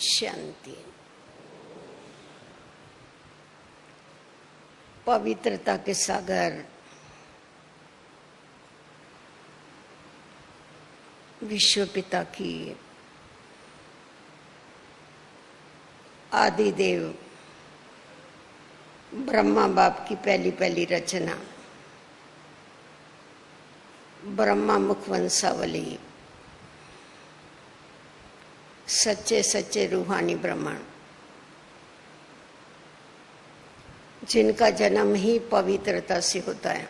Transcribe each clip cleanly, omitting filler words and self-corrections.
शांति। पवित्रता के सागर विश्व पिता की आदिदेव ब्रह्मा बाप की पहली रचना ब्रह्मा मुख वंशावली, सच्चे सच्चे रूहानी ब्राह्मण जिनका जन्म ही पवित्रता से होता है।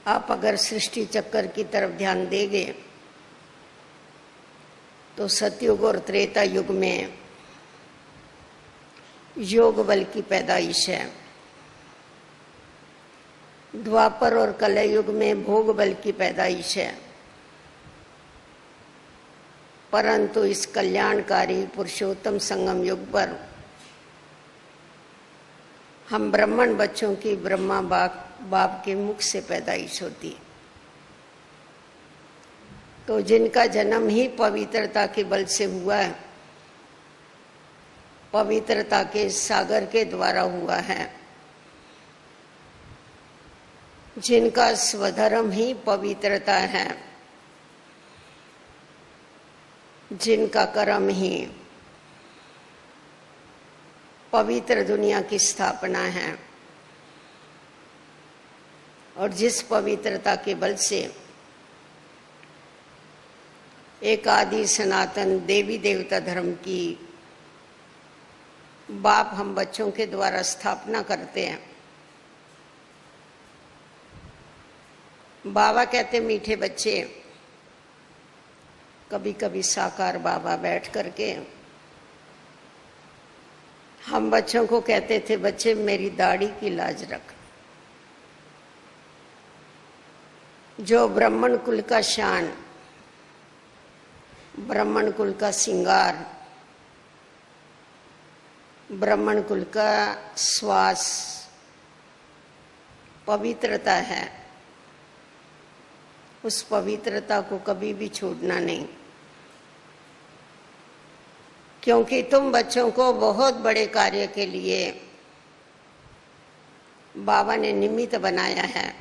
आप अगर सृष्टि चक्कर की तरफ ध्यान देंगे तो सतयुग और त्रेता युग में योग बल की पैदाइश है, द्वापर और कलयुग में भोग बल की पैदाइश है। परंतु इस कल्याणकारी पुरुषोत्तम संगम युग पर हम ब्राह्मण बच्चों की ब्रह्मा बाप के मुख से पैदाइश होती है। तो जिनका जन्म ही पवित्रता के बल से हुआ है, पवित्रता के सागर के द्वारा हुआ है, जिनका स्वधर्म ही पवित्रता है, जिनका कर्म ही पवित्र दुनिया की स्थापना है, और जिस पवित्रता के बल से एक आदि सनातन देवी देवता धर्म की बाप हम बच्चों के द्वारा स्थापना करते हैं। बाबा कहते मीठे बच्चे, कभी कभी साकार बाबा बैठ करके हम बच्चों को कहते थे, बच्चे मेरी दाढ़ी की लाज रख। जो ब्राह्मण कुल का शान, ब्राह्मण कुल का सिंगार, ब्राह्मण कुल का श्वास पवित्रता है, उस पवित्रता को कभी भी छोड़ना नहीं, क्योंकि तुम बच्चों को बहुत बड़े कार्य के लिए बाबा ने निमित्त बनाया है।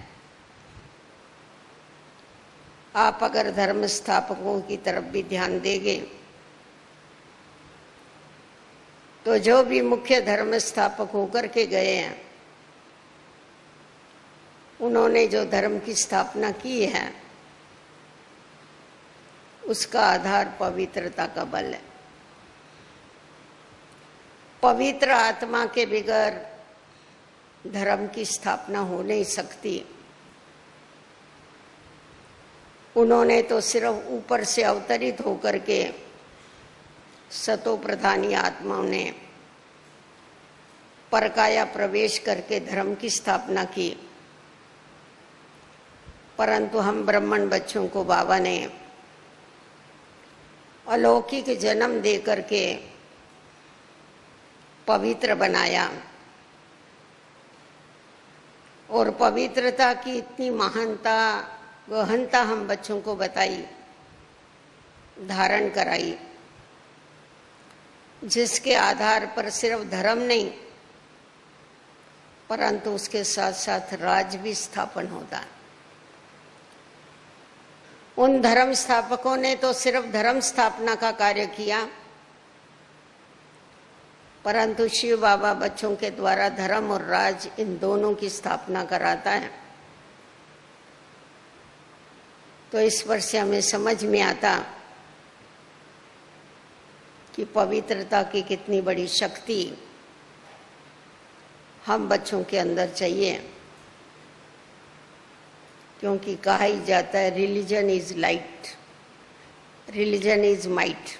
आप अगर धर्म स्थापकों की तरफ भी ध्यान देंगे तो जो भी मुख्य धर्म स्थापक होकर के गए हैं, उन्होंने जो धर्म की स्थापना की है उसका आधार पवित्रता का बल है। पवित्र आत्मा के बगैर धर्म की स्थापना हो नहीं सकती। उन्होंने तो सिर्फ ऊपर से अवतरित होकर के सतो प्रधानी आत्माओं ने परकाया प्रवेश करके धर्म की स्थापना की, परंतु हम ब्राह्मण बच्चों को बाबा ने अलौकिक जन्म दे करके पवित्र बनाया, और पवित्रता की इतनी महानता गहनता हम बच्चों को बताई, धारण कराई, जिसके आधार पर सिर्फ धर्म नहीं परंतु उसके साथ साथ राज भी स्थापन होता है। उन धर्म स्थापकों ने तो सिर्फ धर्म स्थापना का कार्य किया, परंतु शिव बाबा बच्चों के द्वारा धर्म और राज इन दोनों की स्थापना कराता है। तो इस पर से हमें समझ में आता कि पवित्रता की कितनी बड़ी शक्ति हम बच्चों के अंदर चाहिए, क्योंकि कहा ही जाता है religion is light, religion is might.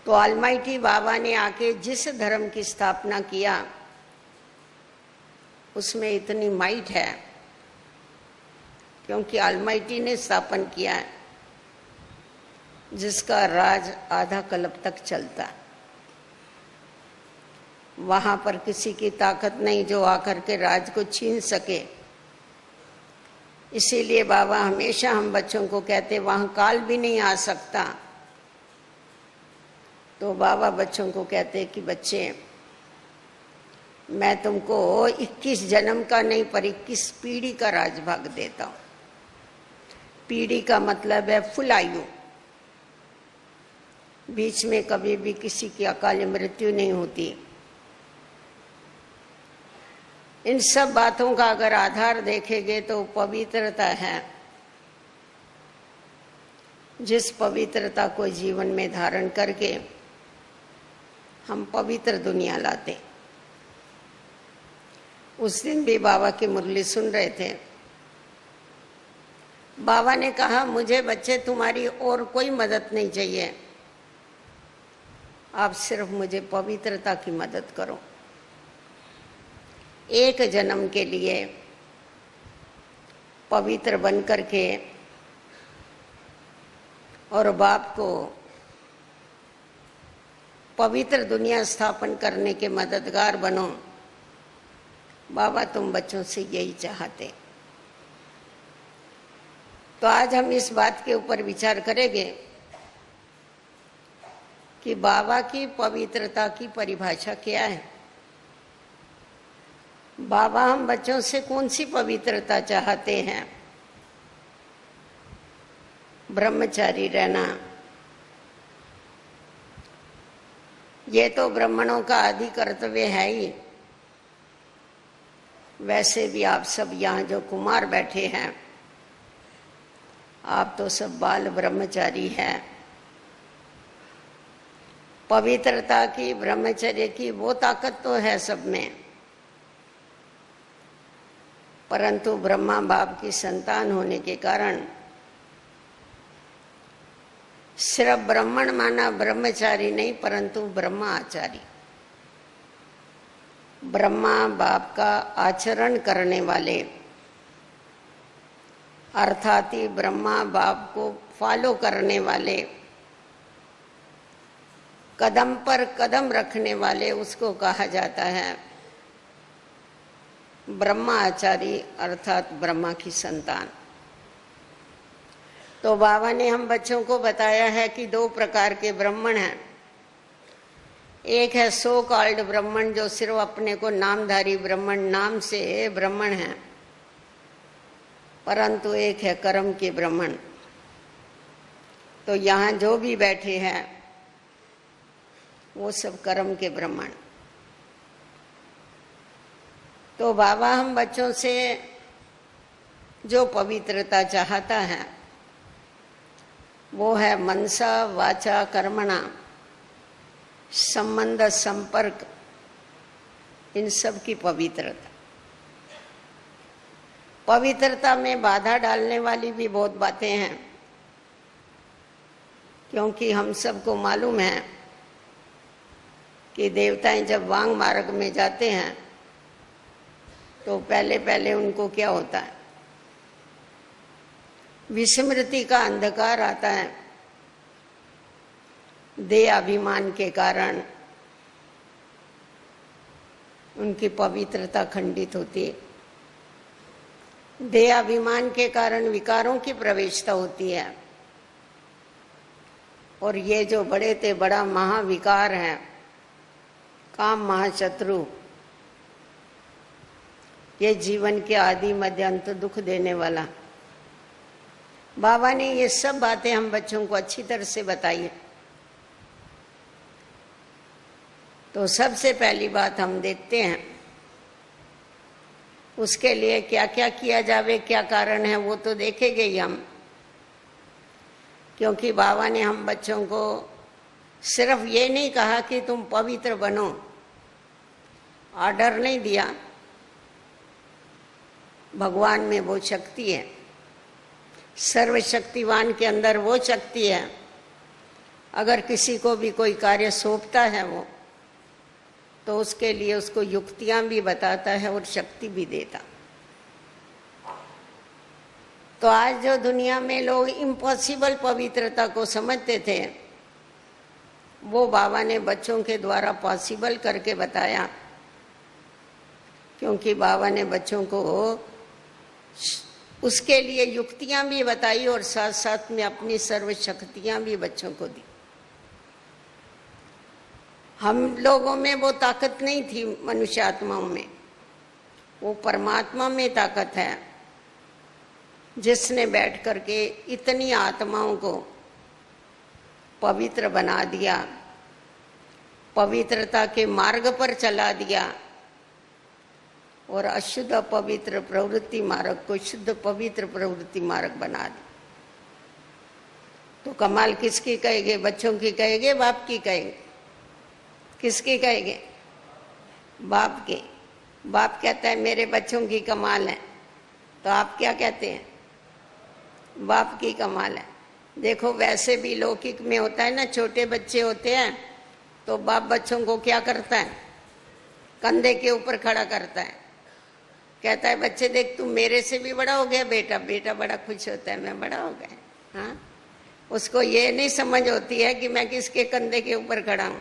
तो ऑलमाइटी बाबा ने आके जिस धर्म की स्थापना किया उसमें इतनी माइट है, क्योंकि ऑलमाइटी ने स्थापन किया है, जिसका राज आधा कल्प तक चलता। वहां पर किसी की ताकत नहीं जो आकर के राज को छीन सके। इसीलिए बाबा हमेशा हम बच्चों को कहते वहां काल भी नहीं आ सकता, तो बाबा बच्चों को कहते कि बच्चे, मैं तुमको 21 जन्म का नहीं पर 21 पीढ़ी का राजभाग देता हूं। पीढ़ी का मतलब है फुल आयु, बीच में कभी भी किसी की अकाल मृत्यु नहीं होती। इन सब बातों का अगर आधार देखेंगे तो पवित्रता है, जिस पवित्रता को जीवन में धारण करके हम पवित्र दुनिया लाते। उस दिन भी बाबा की मुरली सुन रहे थे। बाबा ने कहा, मुझे बच्चे तुम्हारी और कोई मदद नहीं चाहिए, आप सिर्फ मुझे पवित्रता की मदद करो। एक जन्म के लिए पवित्र बन करके और बाप को पवित्र दुनिया स्थापन करने के मददगार बनो। बाबा तुम बच्चों से यही चाहते। तो आज हम इस बात के ऊपर विचार करेंगे कि बाबा की पवित्रता की परिभाषा क्या है। बाबा हम बच्चों से कौन सी पवित्रता चाहते हैं? ब्रह्मचारी रहना, ये तो ब्राह्मणों का आदि कर्तव्य है ही। वैसे भी आप सब यहाँ जो कुमार बैठे हैं, आप तो सब बाल ब्रह्मचारी हैं। पवित्रता की, ब्रह्मचर्य की वो ताकत तो है सब में, परंतु ब्रह्मा बाप की संतान होने के कारण सिर्फ ब्राह्मण माना ब्रह्मचारी नहीं, परंतु ब्रह्मा आचारी। ब्रह्मा बाप का आचरण करने वाले, अर्थात ही ब्रह्मा बाप को फॉलो करने वाले, कदम पर कदम रखने वाले, उसको कहा जाता है ब्रह्मा आचारी, अर्थात ब्रह्मा की संतान। तो बाबा ने हम बच्चों को बताया है कि दो प्रकार के ब्राह्मण हैं। एक है सो कॉल्ड ब्राह्मण, जो सिर्फ अपने को नामधारी ब्राह्मण, नाम से ब्राह्मण है, परंतु एक है कर्म के ब्राह्मण। तो यहाँ जो भी बैठे हैं वो सब कर्म के ब्राह्मण। तो बाबा हम बच्चों से जो पवित्रता चाहता है वो है मनसा वाचा कर्मणा, संबंध संपर्क, इन सब की पवित्रता। पवित्रता में बाधा डालने वाली भी बहुत बातें हैं, क्योंकि हम सबको मालूम है कि देवताएं जब वांग मार्ग में जाते हैं तो पहले पहले उनको क्या होता है, विस्मृति का अंधकार आता है। देह अभिमान के कारण उनकी पवित्रता खंडित होती है। देह अभिमान के कारण विकारों की प्रवेशता होती है, और ये जो बड़े ते बड़ा महाविकार है, काम महाशत्रु, ये जीवन के आदि मध्य अंत दुख देने वाला। बाबा ने ये सब बातें हम बच्चों को अच्छी तरह से बताई है। तो सबसे पहली बात हम देखते हैं, उसके लिए क्या क्या किया जावे, क्या कारण है, वो तो देखेंगे ही हम। क्योंकि बाबा ने हम बच्चों को सिर्फ ये नहीं कहा कि तुम पवित्र बनो, ऑर्डर नहीं दिया। भगवान में वो शक्ति है, सर्वशक्तिवान के अंदर वो शक्ति है, अगर किसी को भी कोई कार्य सौंपता है वो, तो उसके लिए उसको युक्तियां भी बताता है और शक्ति भी देता। तो आज जो दुनिया में लोग इम्पॉसिबल पवित्रता को समझते थे, वो बाबा ने बच्चों के द्वारा पॉसिबल करके बताया। क्योंकि बाबा ने बच्चों को उसके लिए युक्तियां भी बताई और साथ साथ में अपनी सर्वशक्तियां भी बच्चों को दी। हम लोगों में वो ताकत नहीं थी, मनुष्य आत्माओं में। वो परमात्मा में ताकत है, जिसने बैठ करके इतनी आत्माओं को पवित्र बना दिया, पवित्रता के मार्ग पर चला दिया और अशुद्ध अपवित्र प्रवृत्ति मार्ग को शुद्ध पवित्र प्रवृत्ति मार्ग बना दिया। तो कमाल किसकी कहेंगे? बच्चों की कहेंगे, बाप की कहेंगे? किसकी कहेंगे? बाप की। बाप कहता है मेरे बच्चों की कमाल है, तो आप क्या कहते हैं? बाप की कमाल है। देखो वैसे भी लौकिक में होता है ना, छोटे बच्चे होते हैं तो बाप बच्चों को क्या करता है? कंधे के ऊपर खड़ा करता है, कहता है बच्चे देख तू मेरे से भी बड़ा हो गया बेटा। बेटा बड़ा खुश होता है, मैं बड़ा हो गया। हाँ, उसको ये नहीं समझ होती है कि मैं किसके कंधे के ऊपर खड़ा हूं।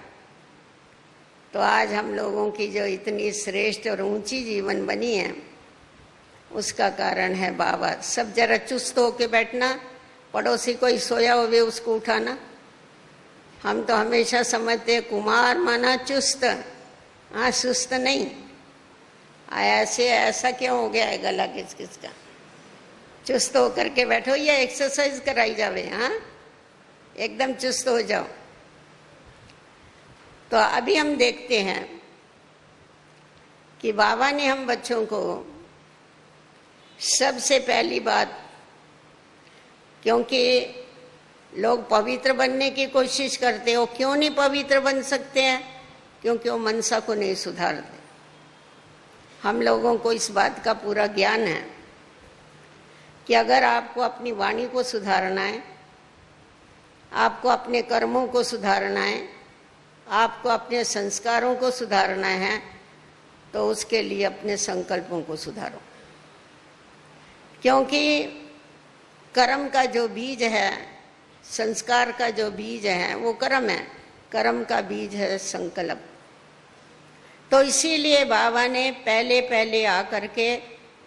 तो आज हम लोगों की जो इतनी श्रेष्ठ और ऊंची जीवन बनी है, उसका कारण है बाबा। सब जरा चुस्त होके बैठना, पड़ोसी कोई सोया हुए उसको उठाना। हम तो हमेशा समझते कुमार माना चुस्त, हाँ सुस्त नहीं। ऐसे ऐसा क्यों हो गया है गला किस किसका? चुस्त होकर के बैठो या एक्सरसाइज कराई जावे, हाँ एकदम चुस्त हो जाओ। तो अभी हम देखते हैं कि बाबा ने हम बच्चों को सबसे पहली बात, क्योंकि लोग पवित्र बनने की कोशिश करते हो, क्यों नहीं पवित्र बन सकते हैं? क्योंकि वो मनसा को नहीं सुधारते। हम लोगों को इस बात का पूरा ज्ञान है कि अगर आपको अपनी वाणी को सुधारना है, आपको अपने कर्मों को सुधारना है, आपको अपने संस्कारों को सुधारना है, तो उसके लिए अपने संकल्पों को सुधारो। क्योंकि कर्म का जो बीज है, संस्कार का जो बीज है वो कर्म है, कर्म का बीज है संकल्प। तो इसीलिए बाबा ने पहले पहले आकर के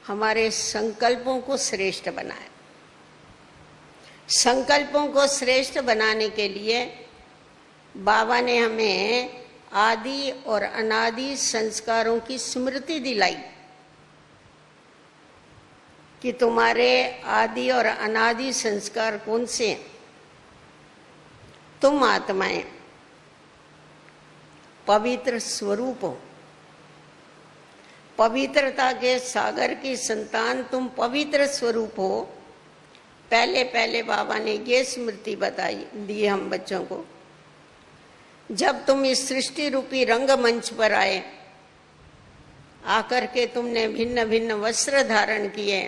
हमारे संकल्पों को श्रेष्ठ बनाया। संकल्पों को श्रेष्ठ बनाने के लिए बाबा ने हमें आदि और अनादि संस्कारों की स्मृति दिलाई कि तुम्हारे आदि और अनादि संस्कार कौन से हैं? तुम आत्माएं पवित्र स्वरूप हो, पवित्रता के सागर की संतान तुम पवित्र स्वरूप हो। पहले पहले बाबा ने ये स्मृति बताई दी हम बच्चों को। जब तुम इस सृष्टि रूपी रंगमंच पर आए, आकर के तुमने भिन्न भिन्न वस्त्र धारण किए,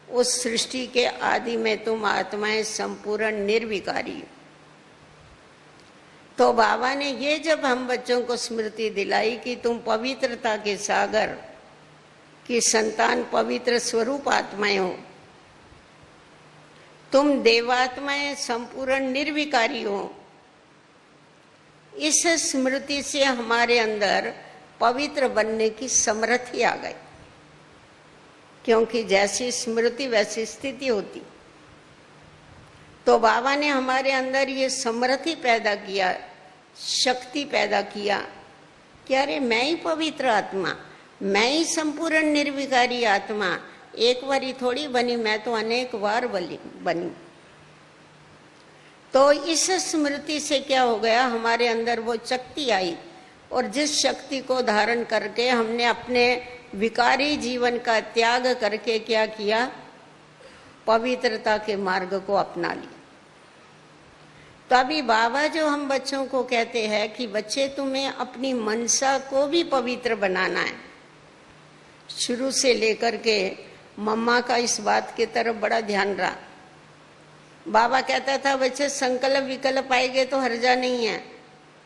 उस सृष्टि के आदि में तुम आत्माएं संपूर्ण निर्विकारी। तो बाबा ने ये जब हम बच्चों को स्मृति दिलाई कि तुम पवित्रता के सागर की संतान पवित्र स्वरूप आत्माएं हो, तुम देवात्माएं संपूर्ण निर्विकारी हो, इस स्मृति से हमारे अंदर पवित्र बनने की समर्थी आ गई। क्योंकि जैसी स्मृति वैसी स्थिति होती। तो बाबा ने हमारे अंदर ये समर्थी पैदा किया, शक्ति पैदा किया कि अरे मैं ही पवित्र आत्मा, मैं ही संपूर्ण निर्विकारी आत्मा, एक बार ही थोड़ी बनी, मैं तो अनेक बार बनी। तो इस स्मृति से क्या हो गया, हमारे अंदर वो शक्ति आई, और जिस शक्ति को धारण करके हमने अपने विकारी जीवन का त्याग करके क्या किया, पवित्रता के मार्ग को अपना लिया। तो अभी बाबा जो हम बच्चों को कहते हैं कि बच्चे तुम्हें अपनी मनसा को भी पवित्र बनाना है। शुरू से लेकर के मम्मा का इस बात की तरफ बड़ा ध्यान रहा। बाबा कहता था बच्चे संकल्प विकल्प आएंगे तो हर्जा नहीं है,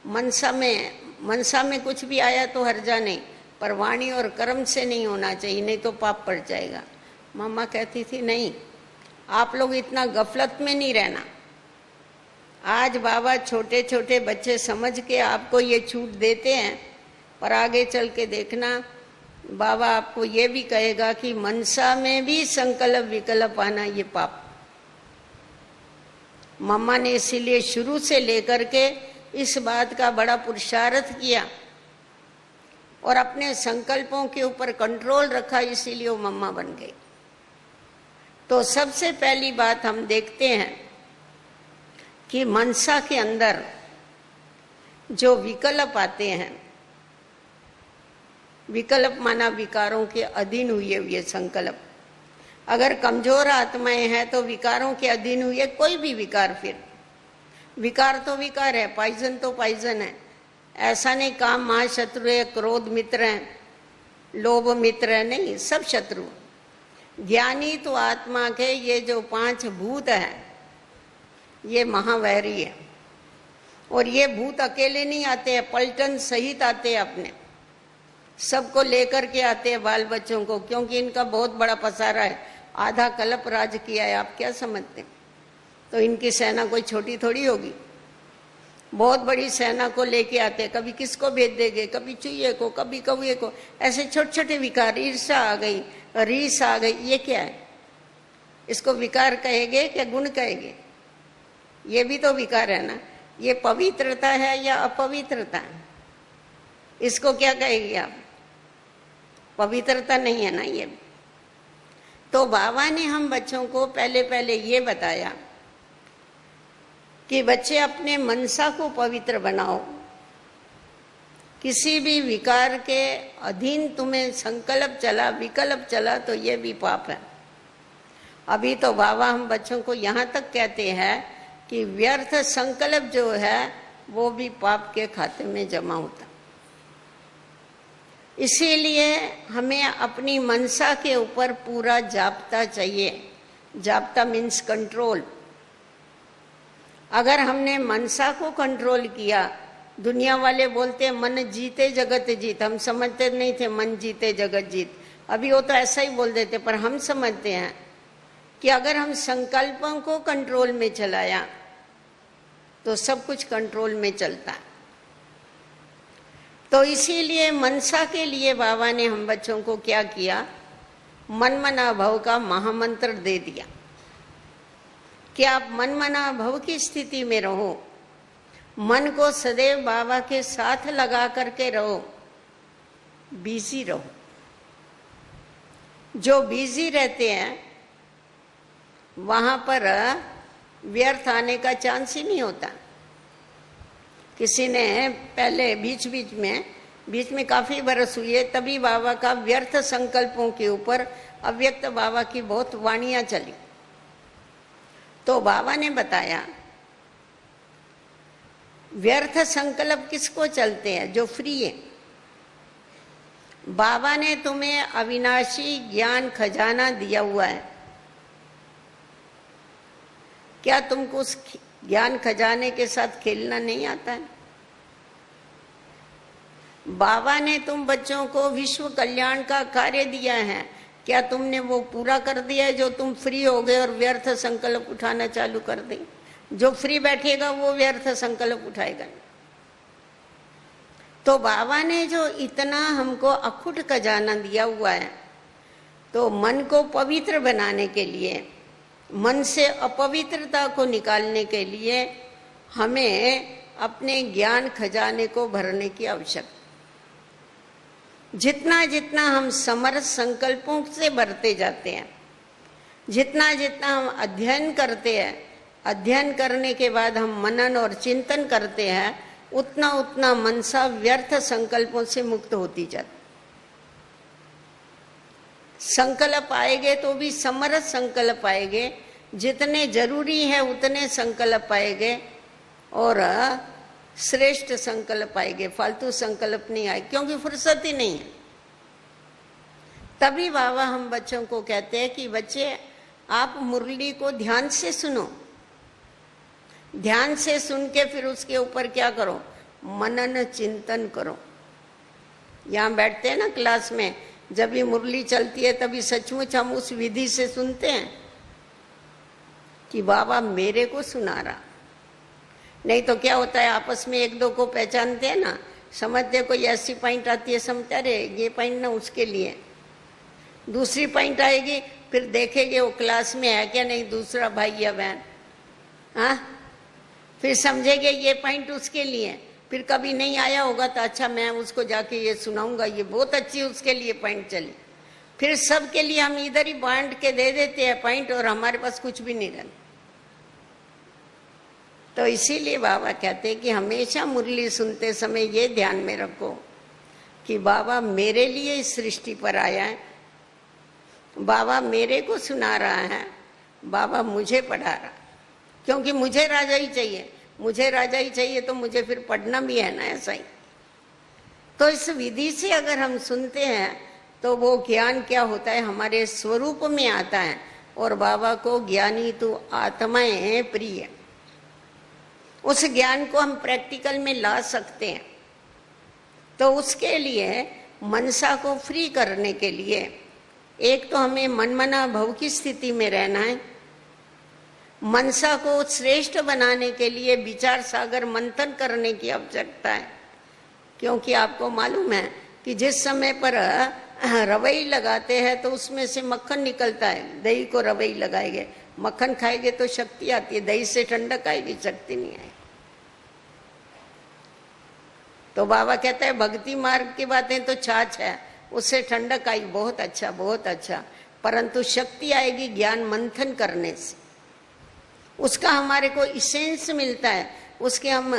मनसा में कुछ भी आया तो हर्जा नहीं, पर वाणी और कर्म से नहीं होना चाहिए, नहीं तो पाप पड़ जाएगा। मम्मा कहती थी नहीं, आप लोग इतना गफलत में नहीं रहना। आज बाबा छोटे छोटे बच्चे समझ के आपको ये छूट देते हैं, पर आगे चल के देखना बाबा आपको ये भी कहेगा कि मनसा में भी संकल्प विकल्प आना ये पाप। मम्मा ने इसीलिए शुरू से लेकर के इस बात का बड़ा पुरुषार्थ किया और अपने संकल्पों के ऊपर कंट्रोल रखा, इसीलिए वो मम्मा बन गई। तो सबसे पहली बात हम देखते हैं कि मनसा के अंदर जो विकल्प आते हैं, विकल्प माना विकारों के अधीन हुए संकल्प। अगर कमजोर आत्माएं हैं तो विकारों के अधीन हुए कोई भी विकार, फिर विकार तो विकार है, पॉइजन तो पॉइजन है। ऐसा नहीं काम महाशत्रु है, क्रोध मित्र है, लोभ मित्र है, नहीं, सब शत्रु। ज्ञानी तो आत्मा के ये जो 5 भूत है ये महावैरी है। और ये भूत अकेले नहीं आते हैं, पलटन सहित आते हैं, अपने सबको लेकर के आते हैं, बाल बच्चों को, क्योंकि इनका बहुत बड़ा पसारा है, आधा कल्प राज किया है। आप क्या समझते हैं? तो इनकी सेना कोई छोटी थोड़ी होगी, बहुत बड़ी सेना को लेके आते हैं। कभी किसको भेज देंगे, कभी चूहे को, कभी कौवे को, ऐसे छोटे छोटे विकार। ईर्षा आ गई, रीस आ गई, ये क्या है? इसको विकार कहेंगे क्या गुण कहेंगे? ये भी तो विकार है ना। ये पवित्रता है या अपवित्रता है? इसको क्या कहेंगे आप? पवित्रता नहीं है ना ये। तो बाबा ने हम बच्चों को पहले ये बताया कि बच्चे अपने मनसा को पवित्र बनाओ। किसी भी विकार के अधीन तुम्हें संकल्प चला, विकल्प चला, तो ये भी पाप है। अभी तो बाबा हम बच्चों को यहाँ तक कहते हैं कि व्यर्थ संकल्प जो है वो भी पाप के खाते में जमा होता। इसीलिए हमें अपनी मनसा के ऊपर पूरा जाप्ता चाहिए। जाप्ता मीन्स कंट्रोल। अगर हमने मनसा को कंट्रोल किया, दुनिया वाले बोलते हैं मन जीते जगत जीत, हम समझते नहीं थे मन जीते जगत जीत। अभी वो तो ऐसा ही बोल देते, पर हम समझते हैं कि अगर हम संकल्पों को कंट्रोल में चलाया तो सब कुछ कंट्रोल में चलता है। तो इसीलिए मनसा के लिए बाबा ने हम बच्चों को क्या किया, मन मना भव का महामंत्र दे दिया कि आप मन मना भव की स्थिति में रहो। मन को सदैव बाबा के साथ लगा करके रहो, बिजी रहो। जो बिजी रहते हैं वहां पर व्यर्थ आने का चांस ही नहीं होता। किसी ने पहले बीच में काफी बरस हुए, तभी बाबा का व्यर्थ संकल्पों के ऊपर अव्यक्त बाबा की बहुत वाणियां चली। तो बाबा ने बताया व्यर्थ संकल्प किसको चलते हैं? जो फ्री है। बाबा ने तुम्हें अविनाशी ज्ञान खजाना दिया हुआ है, क्या तुमको उस ज्ञान खजाने के साथ खेलना नहीं आता है? बाबा ने तुम बच्चों को विश्व कल्याण का कार्य दिया है, क्या तुमने वो पूरा कर दिया है? जो तुम फ्री हो गए और व्यर्थ संकल्प उठाना चालू कर दे। जो फ्री बैठेगा वो व्यर्थ संकल्प उठाएगा। तो बाबा ने जो इतना हमको अखुट खजाना दिया हुआ है, तो मन को पवित्र बनाने के लिए, मन से अपवित्रता को निकालने के लिए हमें अपने ज्ञान खजाने को भरने की आवश्यकता। जितना जितना हम समर्थ संकल्पों से भरते जाते हैं, जितना जितना हम अध्ययन करते हैं, अध्ययन करने के बाद हम मनन और चिंतन करते हैं, उतना उतना मनसा व्यर्थ संकल्पों से मुक्त होती जाती। संकल्प आएंगे तो भी समर्थ संकल्प आएंगे, जितने जरूरी है उतने संकल्प आएंगे और श्रेष्ठ संकल्प आएंगे, फालतू संकल्प नहीं आए, क्योंकि फुर्सत ही नहीं है। तभी बाबा हम बच्चों को कहते हैं कि बच्चे आप मुरली को ध्यान से सुनो, ध्यान से सुन के फिर उसके ऊपर क्या करो, मनन चिंतन करो। यहाँ बैठते हैं ना क्लास में, जब भी मुरली चलती है तभी सचमुच हम उस विधि से सुनते हैं कि बाबा मेरे को सुना रहा। नहीं तो क्या होता है, आपस में एक दो को पहचानते हैं ना, समझते कोई ऐसी पॉइंट आती है, समझते अरे ये पॉइंट ना उसके लिए, दूसरी पॉइंट आएगी, फिर देखेंगे वो क्लास में है क्या नहीं दूसरा भाई या बहन। हाँ, फिर समझेंगे ये पॉइंट उसके लिए, फिर कभी नहीं आया होगा तो अच्छा मैं उसको जाके ये सुनाऊंगा, ये बहुत अच्छी उसके लिए पॉइंट चली। फिर सबके लिए हम इधर ही बांट के दे देते हैं पॉइंट, और हमारे पास कुछ भी नहीं रहता। तो इसीलिए बाबा कहते हैं कि हमेशा मुरली सुनते समय ये ध्यान में रखो कि बाबा मेरे लिए इस सृष्टि पर आया है, बाबा मेरे को सुना रहा है, बाबा मुझे पढ़ा रहा, क्योंकि मुझे राजा ही चाहिए, मुझे राजा ही चाहिए तो मुझे फिर पढ़ना भी है ना, ऐसा ही। तो इस विधि से अगर हम सुनते हैं तो वो ज्ञान क्या होता है, हमारे स्वरूप में आता है। और बाबा को ज्ञानी तो आत्माएं प्रिय, उस ज्ञान को हम प्रैक्टिकल में ला सकते हैं। तो उसके लिए मनसा को फ्री करने के लिए एक तो हमें मनमना भव की स्थिति में रहना है, मनसा को श्रेष्ठ बनाने के लिए विचार सागर मंथन करने की आवश्यकता है। क्योंकि आपको मालूम है कि जिस समय पर रवई लगाते हैं तो उसमें से मक्खन निकलता है, दही को रवई लगाएंगे, मक्खन खाएंगे तो शक्ति आती है, दही से ठंडक आएगी, शक्ति नहीं आएगी। तो बाबा कहते हैं भक्ति मार्ग की बातें तो छाछ है, उससे ठंडक आई, बहुत अच्छा बहुत अच्छा, परंतु शक्ति आएगी ज्ञान मंथन करने से, उसका हमारे को इसेंस मिलता है, उसके हम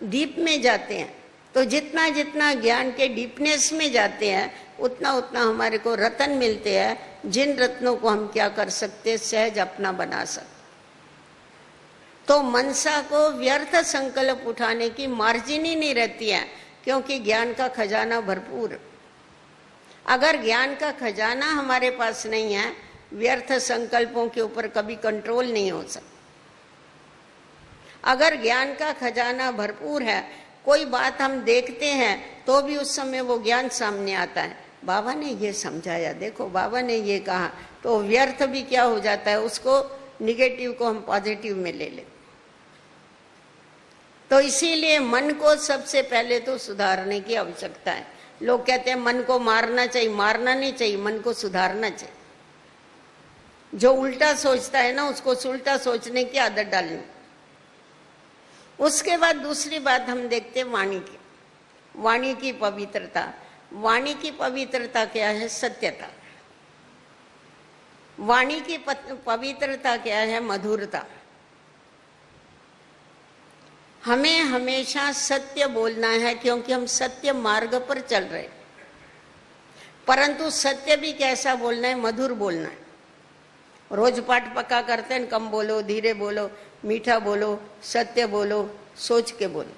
डीप में जाते हैं। तो जितना जितना ज्ञान के डीपनेस में जाते हैं उतना उतना हमारे को रत्न मिलते हैं, जिन रत्नों को हम क्या कर सकते, सहज अपना बना सकते। तो मनसा को व्यर्थ संकल्प उठाने की मार्जिन ही नहीं रहती है, क्योंकि ज्ञान का खजाना भरपूर। अगर ज्ञान का खजाना हमारे पास नहीं है, व्यर्थ संकल्पों के ऊपर कभी कंट्रोल नहीं हो सकता। अगर ज्ञान का खजाना भरपूर है, कोई बात हम देखते हैं तो भी उस समय वो ज्ञान सामने आता है, बाबा ने ये समझाया, देखो बाबा ने ये कहा, तो व्यर्थ भी क्या हो जाता है, उसको निगेटिव को हम पॉजिटिव में ले लेते। तो इसीलिए मन को सबसे पहले तो सुधारने की आवश्यकता है। लोग कहते हैं मन को मारना चाहिए, मारना नहीं चाहिए, मन को सुधारना चाहिए। जो उल्टा सोचता है ना, उसको उल्टा सोचने की आदत डालनी। उसके बाद दूसरी बात हम देखते हैं वाणी की, वाणी की पवित्रता। वाणी की पवित्रता क्या है, सत्यता। वाणी की पवित्रता क्या है, मधुरता। हमें हमेशा सत्य बोलना है, क्योंकि हम सत्य मार्ग पर चल रहे। परंतु सत्य भी कैसा बोलना है, मधुर बोलना है। रोज पाठ पक्का करते हैं, कम बोलो, धीरे बोलो, मीठा बोलो, सत्य बोलो, सोच के बोलो।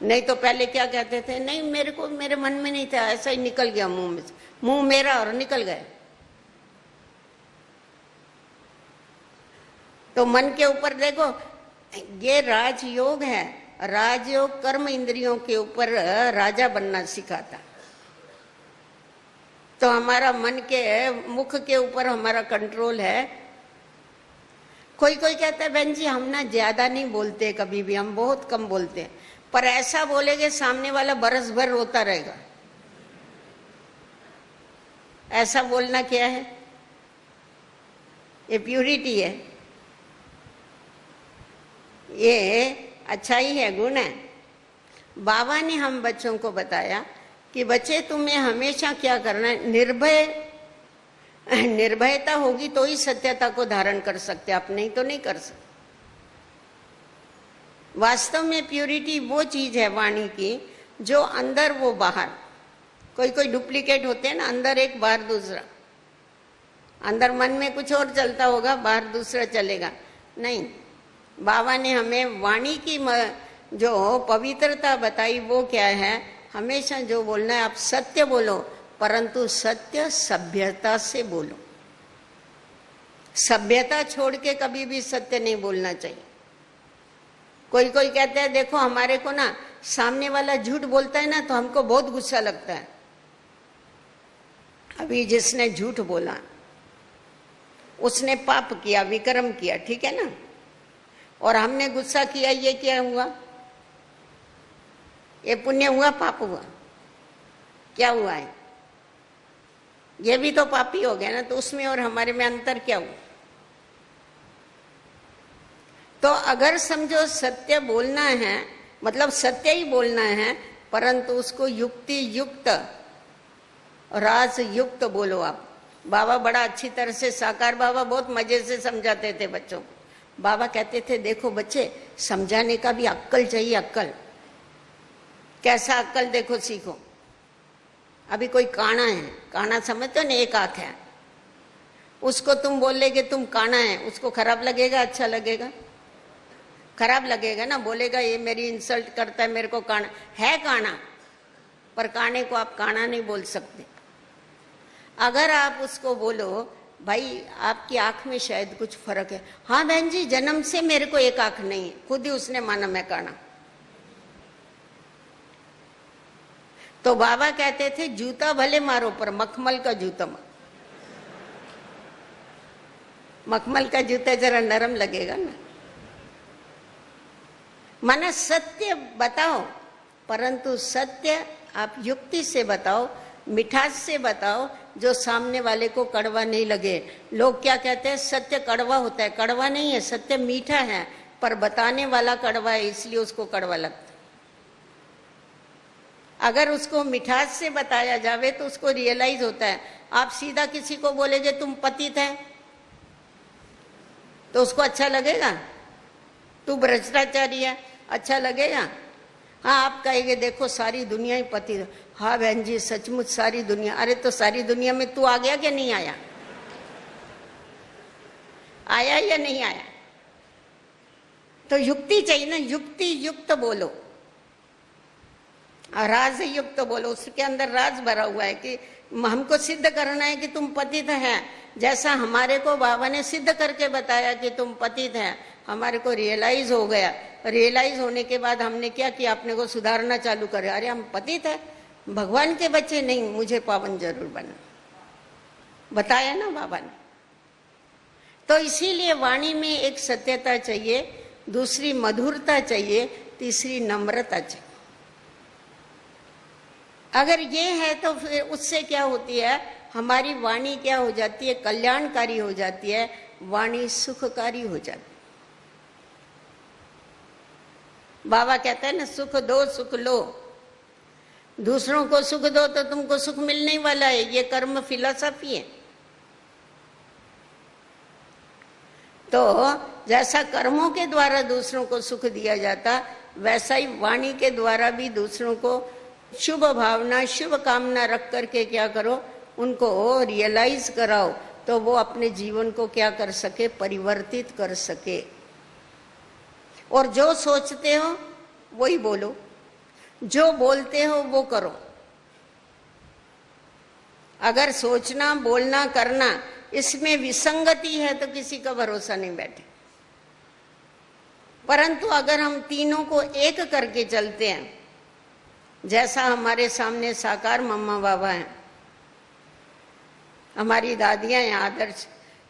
नहीं तो पहले क्या कहते थे, नहीं मेरे को, मेरे मन में नहीं था, ऐसा ही निकल गया मुंह में से, मुंह मेरा और निकल गया। तो मन के ऊपर देखो, ये राजयोग है। राजयोग कर्म इंद्रियों के ऊपर राजा बनना सिखाता। तो हमारा मन के मुख के ऊपर हमारा कंट्रोल है। कोई कोई कहता है बहन जी हम ना ज्यादा नहीं बोलते, कभी भी हम बहुत कम बोलते हैं, पर ऐसा बोलेगे सामने वाला बरस भर रोता रहेगा। ऐसा बोलना क्या है, ये प्यूरिटी है, ये अच्छाई है, गुण है। बाबा ने हम बच्चों को बताया कि बच्चे तुम्हें हमेशा क्या करना है, निर्भयता होगी तो ही सत्यता को धारण कर सकते, आप नहीं तो नहीं कर सकते। वास्तव में प्यूरिटी वो चीज है वाणी की, जो अंदर वो बाहर। कोई कोई डुप्लीकेट होते हैं ना, अंदर एक बाहर दूसरा। अंदर मन में कुछ और चलता होगा, बाहर दूसरा चलेगा, नहीं। बाबा ने हमें वाणी की जो पवित्रता बताई वो क्या है, हमेशा जो बोलना है आप सत्य बोलो, परंतु सत्य सभ्यता से बोलो। सभ्यता छोड़ के कभी भी सत्य नहीं बोलना चाहिए। कोई कोई कहते हैं देखो हमारे को ना सामने वाला झूठ बोलता है ना तो हमको बहुत गुस्सा लगता है। अभी जिसने झूठ बोला उसने पाप किया, विक्रम किया, ठीक है ना, और हमने गुस्सा किया, ये क्या हुआ, ये पुण्य हुआ पाप हुआ, क्या हुआ है, ये भी तो पापी हो गया ना। तो उसमें और हमारे में अंतर क्या हुआ। तो अगर समझो सत्य बोलना है, मतलब सत्य ही बोलना है, परंतु उसको युक्ति युक्त, राज युक्त बोलो आप। बाबा बड़ा अच्छी तरह से, साकार बाबा बहुत मजे से समझाते थे बच्चों को। बाबा कहते थे देखो बच्चे, समझाने का भी अक्कल चाहिए, अक्कल। कैसा अक्कल देखो सीखो। अभी कोई काना है, काना समझते हो ना, एक आंख है, उसको तुम बोलेगे तुम काना है, उसको खराब लगेगा अच्छा लगेगा? खराब लगेगा ना, बोलेगा ये मेरी इंसल्ट करता है, मेरे को काना है, काना। पर काने को आप काना नहीं बोल सकते। अगर आप उसको बोलो भाई आपकी आंख में शायद कुछ फर्क है, हाँ बहन जी जन्म से मेरे को एक आंख नहीं है, खुद ही उसने माना मैं काना। तो बाबा कहते थे जूता भले मारो पर मखमल का जूता मारो। मखमल का जूता जरा नरम लगेगा ना। माना सत्य बताओ, परंतु सत्य आप युक्ति से बताओ, मिठास से बताओ, जो सामने वाले को कड़वा नहीं लगे। लोग क्या कहते हैं, सत्य कड़वा होता है। कड़वा नहीं है, सत्य मीठा है, पर बताने वाला कड़वा है, इसलिए उसको कड़वा लगता है। अगर उसको मिठास से बताया जावे तो उसको रियलाइज होता है। आप सीधा किसी को बोलेगे तुम पतित है, तो उसको अच्छा लगेगा? तू भ्रष्टाचारी है, अच्छा लगेगा? हाँ, आप कहेंगे देखो सारी दुनिया ही पतित है। हाँ बहन जी सचमुच सारी दुनिया। अरे तो सारी दुनिया में तू आ गया कि नहीं आया? आया या नहीं आया? तो युक्ति चाहिए ना, युक्ति युक्त बोलो, राज युक्त बोलो। उसके अंदर राज भरा हुआ है कि हमको सिद्ध करना है कि तुम पतित हैं। जैसा हमारे को बाबा ने सिद्ध करके बताया कि तुम पतित हैं, हमारे को रियलाइज हो गया। रियलाइज होने के बाद हमने क्या किया, अपने को सुधारना चालू करे। अरे हम पतित है, भगवान के बच्चे नहीं, मुझे पावन जरूर बना, बताया ना बाबा ने। तो इसीलिए वाणी में एक सत्यता चाहिए, दूसरी मधुरता चाहिए, तीसरी नम्रता चाहिए। अगर ये है तो फिर उससे क्या होती है, हमारी वाणी क्या हो जाती है, कल्याणकारी हो जाती है, वाणी सुखकारी हो जाती है। बाबा कहते हैं ना, सुख दो सुख लो। दूसरों को सुख दो तो तुमको सुख मिलने ही वाला है। ये कर्म फिलॉसफी है। तो जैसा कर्मों के द्वारा दूसरों को सुख दिया जाता, वैसा ही वाणी के द्वारा भी दूसरों को शुभ भावना, शुभ कामना रख करके क्या करो, उनको रियलाइज कराओ, तो वो अपने जीवन को क्या कर सके, परिवर्तित कर सके। और जो सोचते हो वही बोलो, जो बोलते हो वो करो। अगर सोचना, बोलना, करना इसमें विसंगति है तो किसी का भरोसा नहीं बैठे। परंतु अगर हम तीनों को एक करके चलते हैं, जैसा हमारे सामने साकार मम्मा बाबा हैं, हमारी दादियां हैं आदर्श,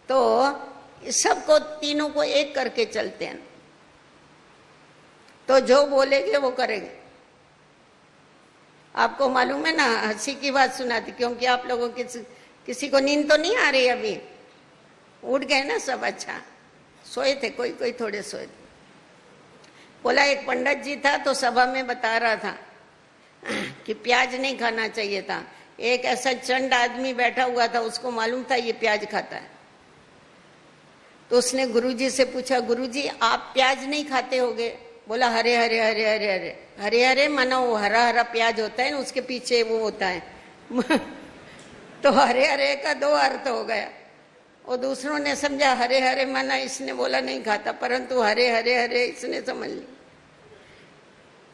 तो सबको तीनों को एक करके चलते हैं, तो जो बोलेंगे वो करेंगे। आपको मालूम है ना, हंसी की बात सुनाती, क्योंकि आप लोगों की किसी को नींद तो नहीं आ रही अभी, उठ गए ना सब? अच्छा, सोए थे, कोई कोई थोड़े सोए थे। बोला एक पंडित जी था तो सभा में बता रहा था कि प्याज नहीं खाना चाहिए था। एक ऐसा चंड आदमी बैठा हुआ था, उसको मालूम था ये प्याज खाता है। तो उसने गुरुजी से पूछा, गुरुजी आप प्याज नहीं खाते होगे? बोला हरे हरे हरे हरे हरे हरे हरे माना वो हरा हरा प्याज होता है ना, उसके पीछे वो होता है तो हरे हरे का दो अर्थ हो गया। और दूसरों ने समझा हरे हरे माना इसने बोला नहीं खाता, परंतु हरे हरे हरे इसने समझ लिया।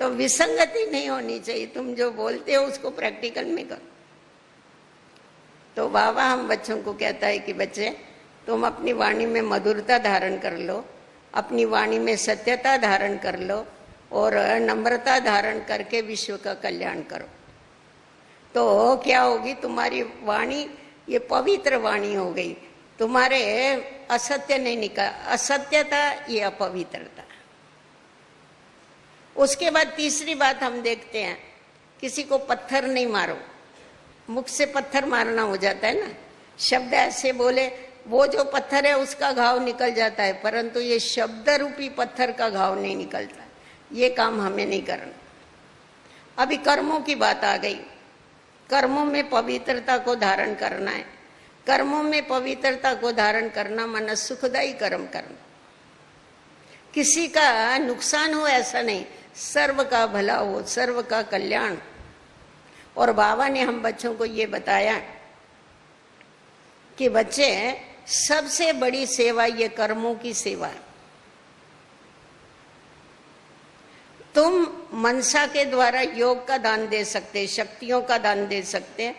तो विसंगति नहीं होनी चाहिए, तुम जो बोलते हो उसको प्रैक्टिकल में करो। तो बाबा हम बच्चों को कहता है कि बच्चे तुम अपनी वाणी में मधुरता धारण कर लो, अपनी वाणी में सत्यता धारण कर लो, और नम्रता धारण करके विश्व का कल्याण करो। तो क्या होगी, तुम्हारी वाणी ये पवित्र वाणी हो गई। तुम्हारे असत्य नहीं निकल, असत्यता ये अपवित्रता। उसके बाद तीसरी बात हम देखते हैं, किसी को पत्थर नहीं मारो। मुख से पत्थर मारना हो जाता है ना, शब्द ऐसे बोले वो जो पत्थर है उसका घाव निकल जाता है, परंतु ये शब्द रूपी पत्थर का घाव नहीं निकलता। ये काम हमें नहीं करना। अभी कर्मों की बात आ गई। कर्मों में पवित्रता को धारण करना है। कर्मों में पवित्रता को धारण करना माना सुखदायी कर्म करना, किसी का नुकसान हो ऐसा नहीं, सर्व का भला हो, सर्व का कल्याण। और बाबा ने हम बच्चों को ये बताया कि बच्चे, सबसे बड़ी सेवा ये कर्मों की सेवा है। तुम मनसा के द्वारा योग का दान दे सकते, शक्तियों का दान दे सकते,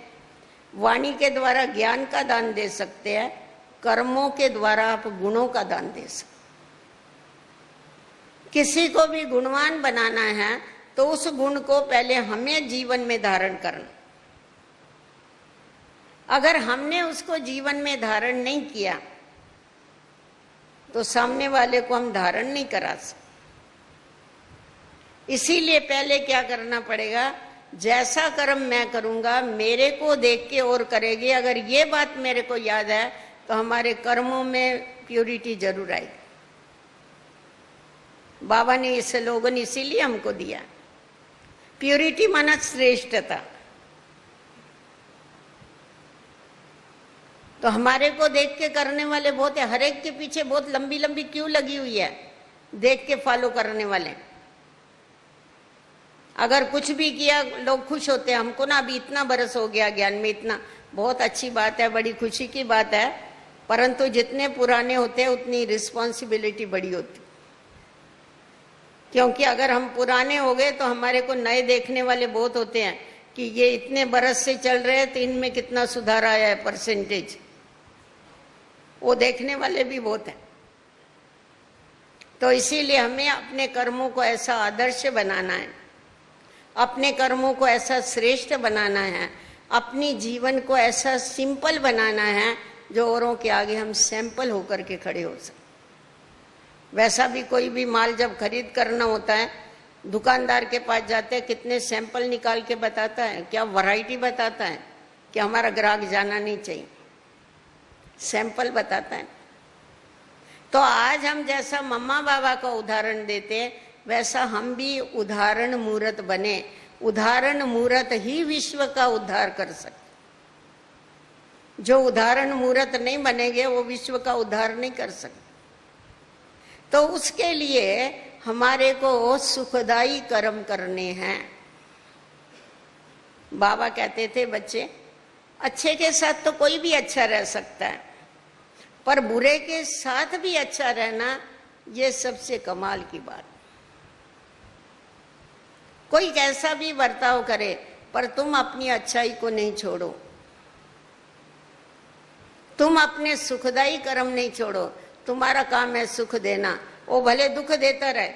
वाणी के द्वारा ज्ञान का दान दे सकते हैं, कर्मों के द्वारा आप गुणों का दान दे सकते। किसी को भी गुणवान बनाना है तो उस गुण को पहले हमें जीवन में धारण करना। अगर हमने उसको जीवन में धारण नहीं किया तो सामने वाले को हम धारण नहीं करा सकते। इसीलिए पहले क्या करना पड़ेगा, जैसा कर्म मैं करूंगा मेरे को देख के और करेगी। अगर ये बात मेरे को याद है तो हमारे कर्मों में प्यूरिटी जरूर आएगी। बाबा ने इस स्लोगन इसीलिए हमको दिया, प्यूरिटी माना श्रेष्ठता। तो हमारे को देख के करने वाले बहुत है, हर एक के पीछे बहुत लंबी लंबी क्यों लगी हुई है देख के फॉलो करने वाले। अगर कुछ भी किया लोग खुश होते हैं, हमको ना अभी इतना बरस हो गया ज्ञान में, इतना बहुत अच्छी बात है, बड़ी खुशी की बात है। परंतु जितने पुराने होते हैं उतनी रिस्पॉन्सिबिलिटी बड़ी होती, क्योंकि अगर हम पुराने हो गए तो हमारे को नए देखने वाले बहुत होते हैं कि ये इतने बरस से चल रहे हैं तो इनमें कितना सुधार आया है, परसेंटेज, वो देखने वाले भी बहुत हैं। तो इसीलिए हमें अपने कर्मों को ऐसा आदर्श बनाना है, अपने कर्मों को ऐसा श्रेष्ठ बनाना है, अपनी जीवन को ऐसा सिंपल बनाना है जो औरों के आगे हम सैंपल होकर के खड़े हो सकें। वैसा भी कोई भी माल जब खरीद करना होता है, दुकानदार के पास जाते हैं, कितने सैंपल निकाल के बताता है, क्या वैरायटी बताता है कि हमारा ग्राहक जाना नहीं चाहिए, सैंपल बताता है। तो आज हम जैसा मम्मा बाबा का उदाहरण देते हैं वैसा हम भी उदाहरण मूर्त बने। उदाहरण मूर्त ही विश्व का उद्धार कर सकते। जो उदाहरण मूर्त नहीं बनेंगे वो विश्व का उद्धार नहीं कर सकते। तो उसके लिए हमारे को सुखदायी कर्म करने हैं। बाबा कहते थे बच्चे, अच्छे के साथ तो कोई भी अच्छा रह सकता है, पर बुरे के साथ भी अच्छा रहना ये सबसे कमाल की बात। कोई कैसा भी बर्ताव करे पर तुम अपनी अच्छाई को नहीं छोड़ो, तुम अपने सुखदायी कर्म नहीं छोड़ो। तुम्हारा काम है सुख देना, वो भले दुख देता रहे।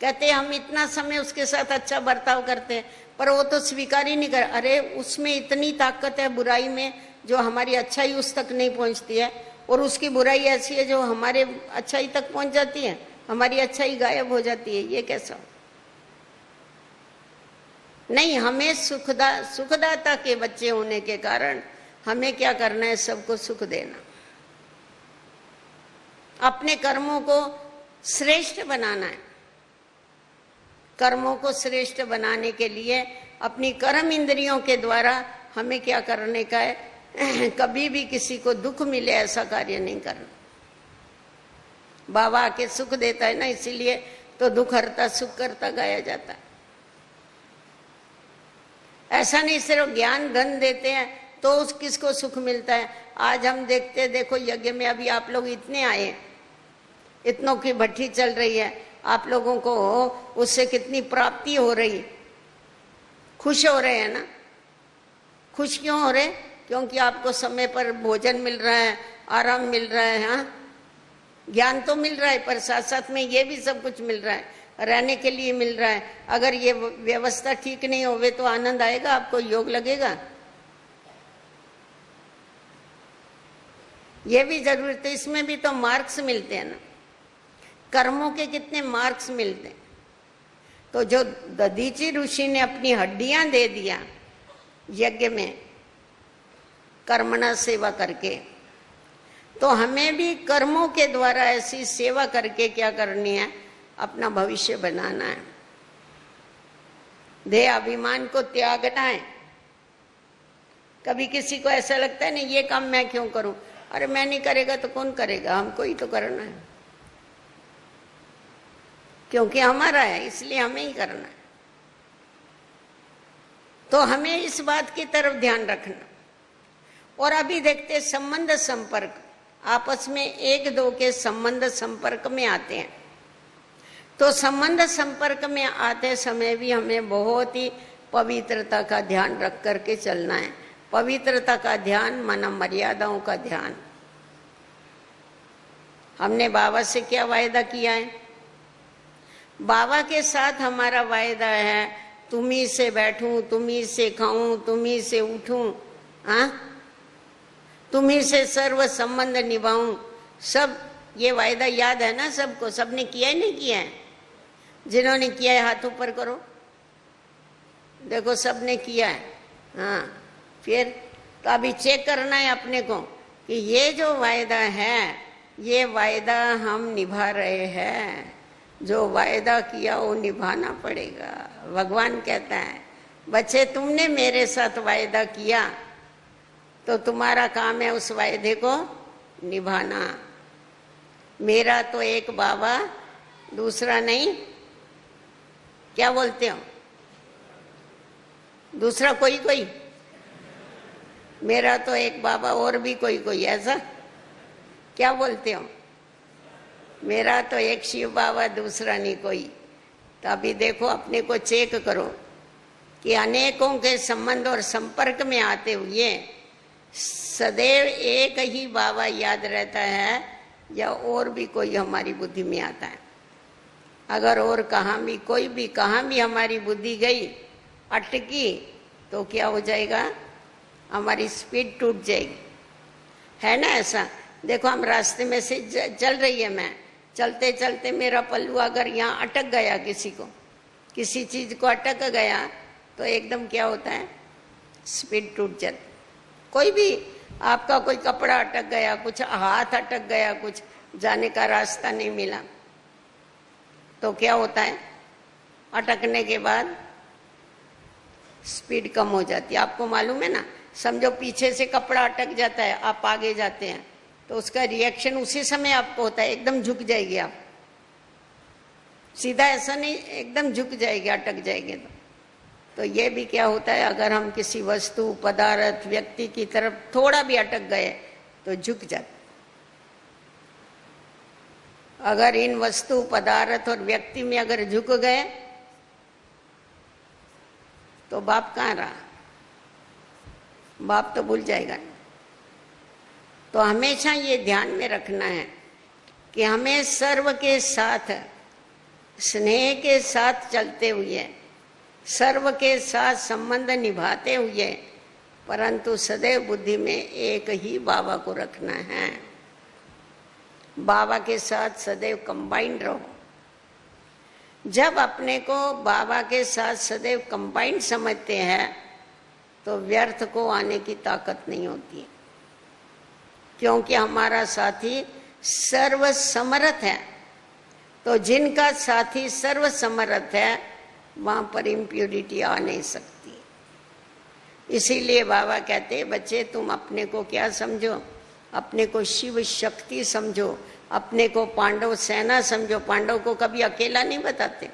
कहते हम इतना समय उसके साथ अच्छा बर्ताव करते हैं पर वो तो स्वीकार ही नहीं कर। अरे उसमें इतनी ताकत है बुराई में जो हमारी अच्छाई उस तक नहीं पहुंचती है, और उसकी बुराई ऐसी है जो हमारे अच्छाई तक पहुंच जाती है, हमारी अच्छाई गायब हो जाती है। ये कैसा? नहीं, हमें सुखदाता के बच्चे होने के कारण हमें क्या करना है, सबको सुख देना, अपने कर्मों को श्रेष्ठ बनाना है। कर्मों को श्रेष्ठ बनाने के लिए अपनी कर्म इंद्रियों के द्वारा हमें क्या करने का है, कभी भी किसी को दुख मिले ऐसा कार्य नहीं करना। बाबा आके सुख देता है ना, इसीलिए तो दुख हरता सुख करता गाया जाता है। ऐसा नहीं सिर्फ ज्ञान धन देते हैं तो उस किसको सुख मिलता है। आज हम देखते, देखो यज्ञ में अभी आप लोग इतने आए, इतनों की भट्ठी चल रही है, आप लोगों को उससे कितनी प्राप्ति हो रही, खुश हो रहे हैं ना। खुश क्यों हो रहे? क्योंकि आपको समय पर भोजन मिल रहा है, आराम मिल रहा है, हाँ ज्ञान तो मिल रहा है पर साथ साथ में ये भी सब कुछ मिल रहा है, रहने के लिए मिल रहा है। अगर ये व्यवस्था ठीक नहीं होवे तो आनंद आएगा आपको, योग लगेगा? ये भी जरूरत है। इसमें भी तो मार्क्स मिलते हैं ना, कर्मों के कितने मार्क्स मिलते हैं। तो जो दधीची ऋषि ने अपनी हड्डियां दे दिया यज्ञ में, कर्मणा सेवा करके। तो हमें भी कर्मों के द्वारा ऐसी सेवा करके क्या करनी है, अपना भविष्य बनाना है। देह अभिमान को त्यागना है। कभी किसी को ऐसा लगता है नहीं ये काम मैं क्यों करूं, अरे मैं नहीं करेगा तो कौन करेगा, हमको ही तो करना है, क्योंकि हमारा है इसलिए हमें ही करना है। तो हमें इस बात की तरफ ध्यान रखना। और अभी देखते संबंध संपर्क, आपस में एक दो के संबंध संपर्क में आते हैं। तो संबंध संपर्क में आते समय भी हमें बहुत ही पवित्रता का ध्यान रख करके चलना है। पवित्रता का ध्यान माना मर्यादाओं का ध्यान। हमने बाबा से क्या वायदा किया है? बाबा के साथ हमारा वायदा है तुम्ही से बैठूं, तुम्ही से खाऊं, तुम्ही से उठूं, हाँ, तुम्ही से सर्व संबंध निभाऊं। सब ये वायदा याद है ना सबको? सबने किया है नहीं किया है? जिन्होंने किया है हाथ ऊपर करो। देखो सबने किया है। हाँ, फिर तो अभी चेक करना है अपने को कि ये जो वायदा है ये वायदा हम निभा रहे हैं। जो वायदा किया वो निभाना पड़ेगा। भगवान कहता है बच्चे तुमने मेरे साथ वायदा किया तो तुम्हारा काम है उस वायदे को निभाना। मेरा तो एक बाबा दूसरा नहीं, क्या बोलते हो? दूसरा कोई कोई, मेरा तो एक बाबा और भी कोई कोई, ऐसा क्या बोलते हो? मेरा तो एक शिव बाबा दूसरा नहीं कोई। तो अभी देखो अपने को चेक करो कि अनेकों के संबंध और संपर्क में आते हुए सदैव एक ही बाबा याद रहता है या और भी कोई हमारी बुद्धि में आता है? अगर और कहाँ भी कोई भी कहाँ भी हमारी बुद्धि गई अटकी तो क्या हो जाएगा? हमारी स्पीड टूट जाएगी। है ना ऐसा? देखो हम रास्ते में से चल रही है, मैं चलते चलते मेरा पल्लू अगर यहाँ अटक गया, किसी को किसी चीज को अटक गया तो एकदम क्या होता है? स्पीड टूट जाती। कोई भी आपका कोई कपड़ा अटक गया, कुछ हाथ अटक गया, कुछ जाने का रास्ता नहीं मिला तो क्या होता है? अटकने के बाद स्पीड कम हो जाती है। आपको मालूम है ना? समझो पीछे से कपड़ा अटक जाता है, आप आगे जाते हैं तो उसका रिएक्शन उसी समय आपको होता है, एकदम झुक जाएगी आप। सीधा ऐसा नहीं, एकदम झुक जाएगी अटक जाएगी। तो ये भी क्या होता है, अगर हम किसी वस्तु पदार्थ व्यक्ति की तरफ थोड़ा भी अटक गए तो झुक जाते। अगर इन वस्तु पदार्थ और व्यक्ति में अगर झुक गए तो बाप कहाँ रहा? बाप तो भूल जाएगा। तो हमेशा ये ध्यान में रखना है कि हमें सर्व के साथ स्नेह के साथ चलते हुए, सर्व के साथ संबंध निभाते हुए, परंतु सदैव बुद्धि में एक ही बाबा को रखना है। बाबा के साथ सदैव कंबाइंड रहो। जब अपने को बाबा के साथ सदैव कंबाइंड समझते हैं तो व्यर्थ को आने की ताकत नहीं होती, क्योंकि हमारा साथी सर्व समर्थ है। तो जिनका साथी सर्व समर्थ है वहां पर इम्प्योरिटी आ नहीं सकती। इसीलिए बाबा कहते हैं बच्चे तुम अपने को क्या समझो? अपने को शिव शक्ति समझो, अपने को पांडव सेना समझो। पांडव को कभी अकेला नहीं बताते।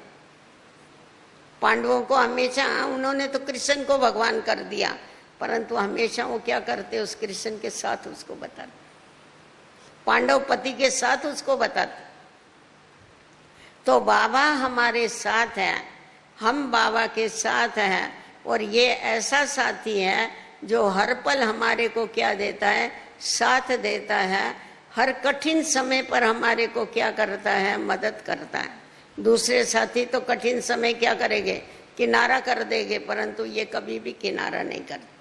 पांडवों को हमेशा, उन्होंने तो कृष्ण को भगवान कर दिया, परंतु हमेशा वो क्या करते? उस कृष्ण के साथ उसको बताते, पांडव पति के साथ उसको बताते। तो बाबा हमारे साथ है, हम बाबा के साथ हैं, और ये ऐसा साथी है जो हर पल हमारे को क्या देता है? साथ देता है। हर कठिन समय पर हमारे को क्या करता है? मदद करता है। दूसरे साथी तो कठिन समय क्या करेंगे? किनारा कर देंगे, परंतु ये कभी भी किनारा नहीं करते।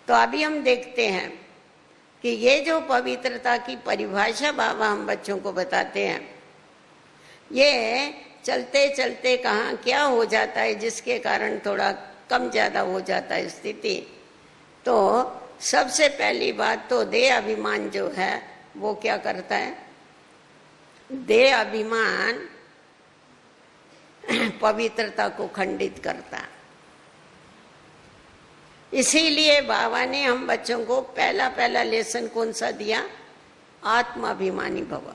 तो अभी हम देखते हैं कि ये जो पवित्रता की परिभाषा बाबा हम बच्चों को बताते हैं, ये चलते चलते कहाँ क्या हो जाता है जिसके कारण थोड़ा कम ज्यादा हो जाता है स्थिति। तो सबसे पहली बात तो देह अभिमान जो है वो क्या करता है? देह अभिमान पवित्रता को खंडित करता है। इसीलिए बाबा ने हम बच्चों को पहला लेसन कौन सा दिया? आत्माभिमानी भव।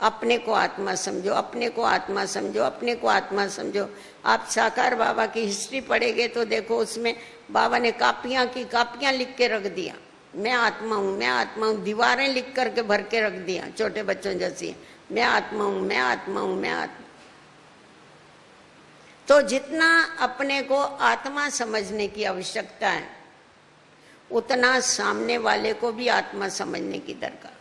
अपने को आत्मा समझो, अपने को आत्मा समझो, अपने को आत्मा समझो। आप साकार बाबा की हिस्ट्री पढ़ेंगे तो देखो, उसमें बाबा ने कापियां की कापियां लिख के रख दिया, मैं आत्मा हूं, मैं आत्मा हूं। दीवारें लिख करके भर के रख दिया, छोटे बच्चों जैसी, मैं आत्मा हूं, मैं आत्मा हूं, मैं आत्मा। तो जितना अपने को आत्मा समझने की आवश्यकता है, उतना सामने वाले को भी आत्मा समझने की दरकार।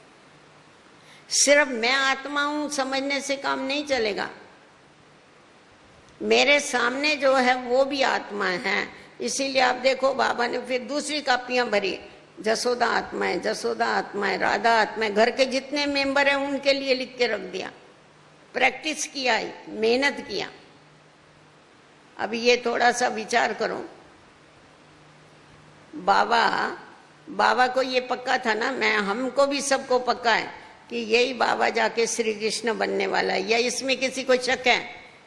सिर्फ मैं आत्मा हूं समझने से काम नहीं चलेगा। मेरे सामने जो है वो भी आत्मा है। इसीलिए आप देखो, बाबा ने फिर दूसरी कापियां भरी, जसोदा आत्मा है, जसोदा आत्मा है, राधा आत्मा है। घर के जितने मेंबर हैं उनके लिए लिख के रख दिया। प्रैक्टिस किया, मेहनत किया। अभी ये थोड़ा सा विचार करो, बाबा को ये पक्का था ना, मैं हमको भी सबको पक्का है कि यही बाबा जाके श्री कृष्ण बनने वाला है। या इसमें किसी को शक है?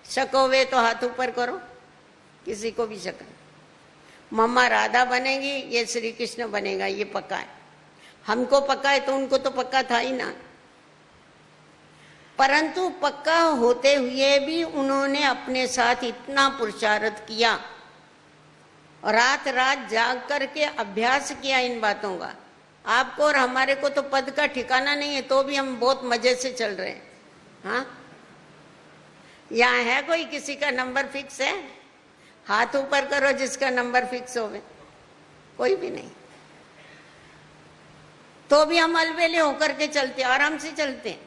शक होवे तो हाथ ऊपर करो। किसी को भी शक है? मम्मा राधा बनेगी, ये श्री कृष्ण बनेगा, ये पक्का है। हमको पक्का है तो उनको तो पक्का था ही ना। परंतु पक्का होते हुए भी उन्होंने अपने साथ इतना पुरुषार्थ किया, रात रात जाग करके अभ्यास किया इन बातों का। आपको और हमारे को तो पद का ठिकाना नहीं है, तो भी हम बहुत मजे से चल रहे हैं। हाँ, यहाँ है कोई किसी का नंबर फिक्स है? हाथ ऊपर करो जिसका नंबर फिक्स होवे। कोई भी नहीं। तो भी हम अलबेले होकर के चलते, आराम से चलते।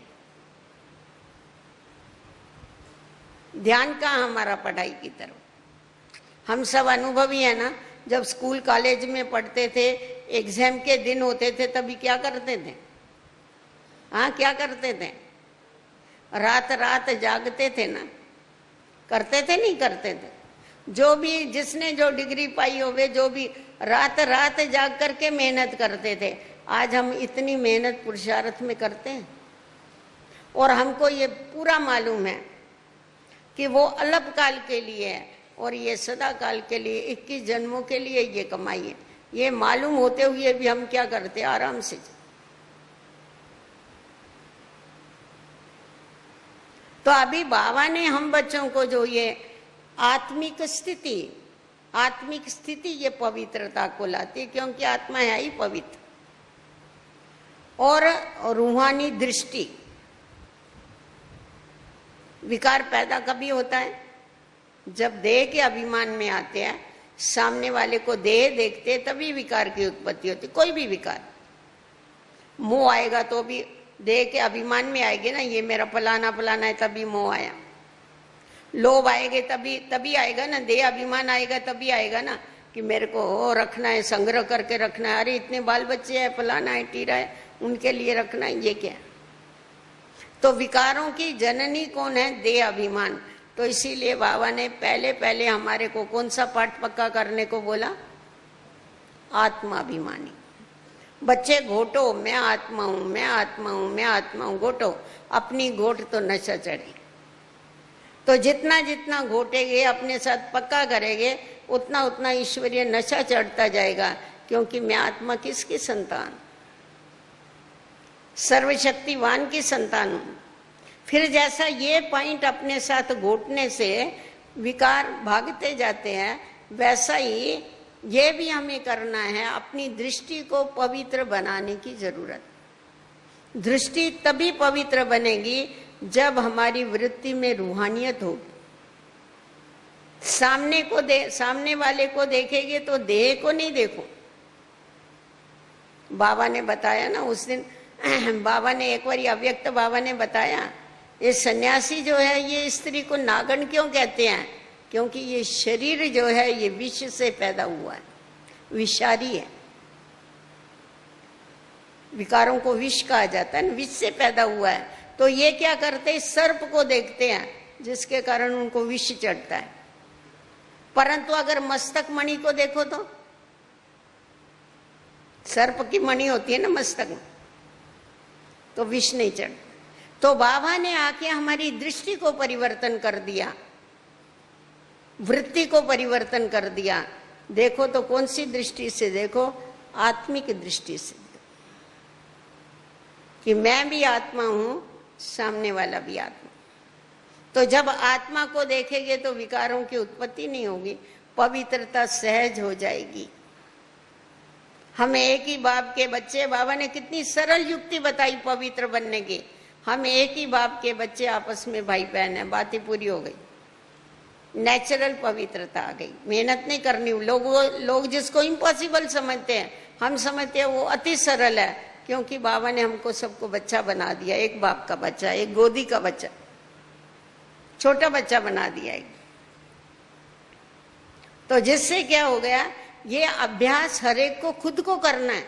ध्यान कहाँ हमारा पढ़ाई की तरफ। हम सब अनुभवी है ना। जब स्कूल कॉलेज में पढ़ते थे, एग्जाम के दिन होते थे, तभी क्या करते थे? हाँ, क्या करते थे? रात रात जागते थे ना। करते थे नहीं करते थे? जो भी जिसने जो डिग्री पाई हो वे जो भी रात रात जाग करके मेहनत करते थे। आज हम इतनी मेहनत पुरुषार्थ में करते हैं और हमको ये पूरा मालूम है कि वो अल्पकाल के लिए है और ये सदा काल के लिए, 21 जन्मों के लिए ये कमाई है। ये मालूम होते हुए भी हम क्या करते? आराम से। तो अभी बाबा ने हम बच्चों को जो ये आत्मिक स्थिति ये पवित्रता को लाती है, क्योंकि आत्मा है ही पवित्र। और रूहानी दृष्टि। विकार पैदा कभी होता है? जब देह के अभिमान में आते हैं, सामने वाले को देह देखते, तभी विकार की उत्पत्ति होती। कोई भी विकार, मोह आएगा तो भी देह के अभिमान में आएंगे ना, ये मेरा फलाना फलाना है, तभी मोह आया। लोभ आएंगे तभी आएगा ना, देह अभिमान आएगा तभी आएगा ना, कि मेरे को रखना है, संग्रह करके रखना है। अरे इतने बाल बच्चे हैं, फलाना है, टीरा है, उनके लिए रखना है, ये क्या है? तो विकारों की जननी कौन है? देह अभिमान। तो इसीलिए बाबा ने पहले हमारे को कौन सा पाठ पक्का करने को बोला? आत्माभिमानी। बच्चे घोटो, मैं आत्मा हूं, मैं आत्मा हूं, मैं आत्मा हूं, घोटो। अपनी घोट तो नशा चढ़े। तो जितना जितना घोटेगे, अपने साथ पक्का करेंगे, उतना उतना ईश्वरीय नशा चढ़ता जाएगा। क्योंकि मैं आत्मा किसकी संतान? सर्वशक्तिवान की संतान हूं। फिर जैसा ये पॉइंट अपने साथ घोटने से विकार भागते जाते हैं, वैसा ही ये भी हमें करना है। अपनी दृष्टि को पवित्र बनाने की जरूरत। दृष्टि तभी पवित्र बनेगी जब हमारी वृत्ति में रूहानियत हो। सामने वाले को देखेंगे तो देह को नहीं देखो। बाबा ने बताया ना उस दिन, बाबा ने एक बार अव्यक्त बाबा ने बताया, ये सन्यासी जो है ये स्त्री को नागन क्यों कहते हैं? क्योंकि ये शरीर जो है ये विष से पैदा हुआ है, विषारी है। विकारों को विष कहा जाता है ना, विष से पैदा हुआ है। तो ये क्या करते हैं? सर्प को देखते हैं, जिसके कारण उनको विष चढ़ता है। परंतु अगर मस्तक मणि को देखो तो सर्प की मणि होती है ना मस्तक में, तो विष नहीं चढ़। तो बाबा ने आके हमारी दृष्टि को परिवर्तन कर दिया, वृत्ति को परिवर्तन कर दिया। देखो तो कौन सी दृष्टि से देखो? आत्मिक दृष्टि से, कि मैं भी आत्मा हूं, सामने वाला भी आत्मा। तो जब आत्मा को देखेंगे तो विकारों की उत्पत्ति नहीं होगी, पवित्रता सहज हो जाएगी। हम एक ही बाप के बच्चे, बाबा ने कितनी सरल युक्ति बताई पवित्र बनने की। हम एक ही बाप के बच्चे, आपस में भाई बहन है, बात ही पूरी हो गई, नेचुरल पवित्रता आ गई। मेहनत नहीं करनी। लोग जिसको इम्पॉसिबल समझते हैं, हम समझते हैं वो अति सरल है, क्योंकि बाबा ने हमको सबको बच्चा बना दिया। एक बाप का बच्चा, एक गोदी का बच्चा, छोटा बच्चा बना दिया एक। तो जिससे क्या हो गया, ये अभ्यास हर एक को खुद को करना है।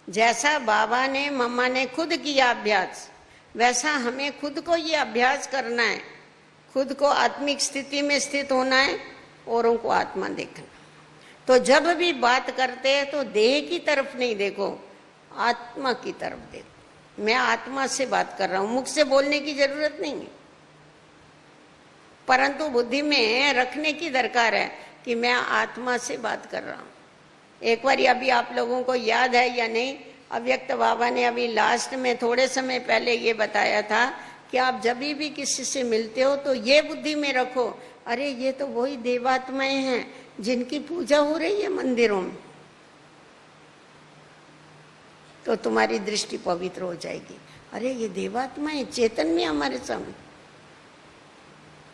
जैसा बाबा ने मम्मा ने खुद किया अभ्यास, वैसा हमें खुद को ये अभ्यास करना है। खुद को आत्मिक स्थिति में स्थित होना है, औरों को आत्मा देखना। तो जब भी बात करते हैं तो देह की तरफ नहीं देखो, आत्मा की तरफ देखो। मैं आत्मा से बात कर रहा हूं, मुख से बोलने की जरूरत नहीं है, परंतु बुद्धि में रखने की दरकार है कि मैं आत्मा से बात कर रहा हूं। एक बार अभी आप लोगों को याद है या नहीं, अव्यक्त बाबा ने अभी लास्ट में थोड़े समय पहले ये बताया था कि आप जब भी किसी से मिलते हो तो ये बुद्धि में रखो, अरे ये तो वही देवात्माएं हैं जिनकी पूजा हो रही है मंदिरों में। तो तुम्हारी दृष्टि पवित्र हो जाएगी। अरे ये देवात्माएं चेतन में हमारे सामने,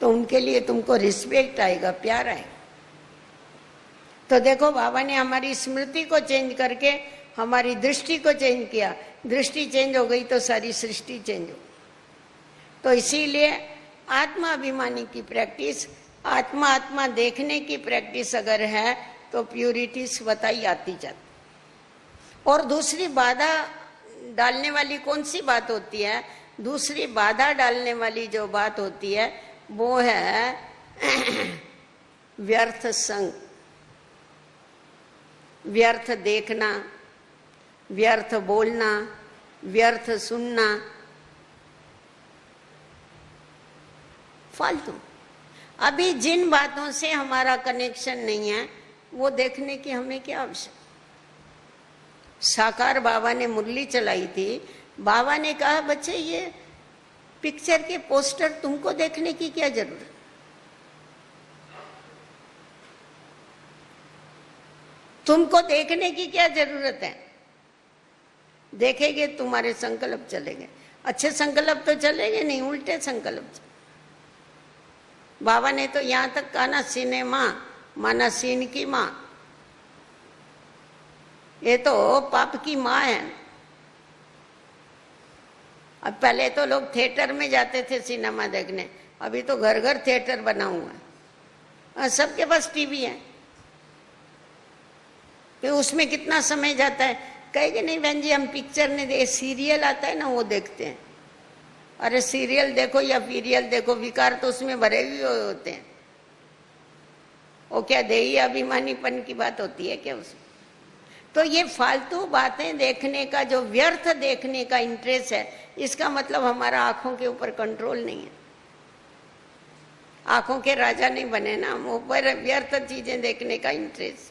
तो उनके लिए तुमको रिस्पेक्ट आएगा, प्यार आएगा। तो देखो बाबा ने हमारी स्मृति को चेंज करके हमारी दृष्टि को चेंज किया। दृष्टि चेंज हो गई तो सारी सृष्टि चेंज हो। तो इसीलिए आत्मा अभिमानी की प्रैक्टिस, आत्मा आत्मा देखने की प्रैक्टिस अगर है तो प्यूरिटी स्वतः ही आती जाती। और दूसरी बाधा डालने वाली कौन सी बात होती है? दूसरी बाधा डालने वाली जो बात होती है वो है व्यर्थ संग, व्यर्थ देखना, व्यर्थ बोलना, व्यर्थ सुनना, फालतू। अभी जिन बातों से हमारा कनेक्शन नहीं है वो देखने की हमें क्या आवश्यकता। साकार बाबा ने मुरली चलाई थी, बाबा ने कहा बच्चे ये पिक्चर के पोस्टर तुमको देखने की क्या जरूरत, तुमको देखने की क्या जरूरत है? देखेंगे तुम्हारे संकल्प चलेंगे, अच्छे संकल्प तो चलेंगे नहीं, उल्टे संकल्प। बाबा ने तो यहां तक कहा ना, सिनेमा माना सीन की माँ, ये तो पाप की माँ है। अब पहले तो लोग थिएटर में जाते थे सिनेमा देखने, अभी तो घर घर थिएटर बना हुआ है, सबके पास टीवी है। तो उसमें कितना समय जाता है? कहेंगे नहीं बहन जी हम पिक्चर नहीं दे, सीरियल आता है ना वो देखते हैं। अरे सीरियल देखो या फीरियल देखो, विकार तो उसमें भरे हुए होते हैं। वो क्या देही अभिमानीपन की बात होती है क्या उसमें? तो ये फालतू बातें देखने का, जो व्यर्थ देखने का इंटरेस्ट है, इसका मतलब हमारा आंखों के ऊपर कंट्रोल नहीं है। आंखों के राजा नहीं बने ना हम, ऊपर व्यर्थ चीजें देखने का इंटरेस्ट।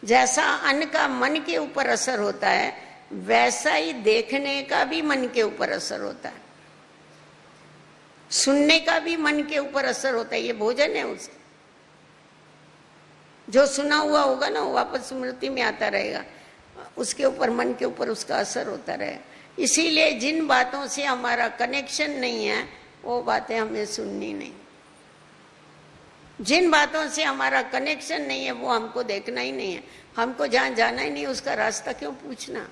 जैसा अन्न का मन के ऊपर असर होता है, वैसा ही देखने का भी मन के ऊपर असर होता है, सुनने का भी मन के ऊपर असर होता है। ये भोजन है उसका, जो सुना हुआ होगा ना वो वापस स्मृति में आता रहेगा, उसके ऊपर, मन के ऊपर उसका असर होता रहेगा। इसीलिए जिन बातों से हमारा कनेक्शन नहीं है वो बातें हमें सुननी नहीं। जिन बातों से हमारा कनेक्शन नहीं है वो हमको देखना ही नहीं है। हमको जहां जाना ही नहीं उसका रास्ता क्यों पूछना?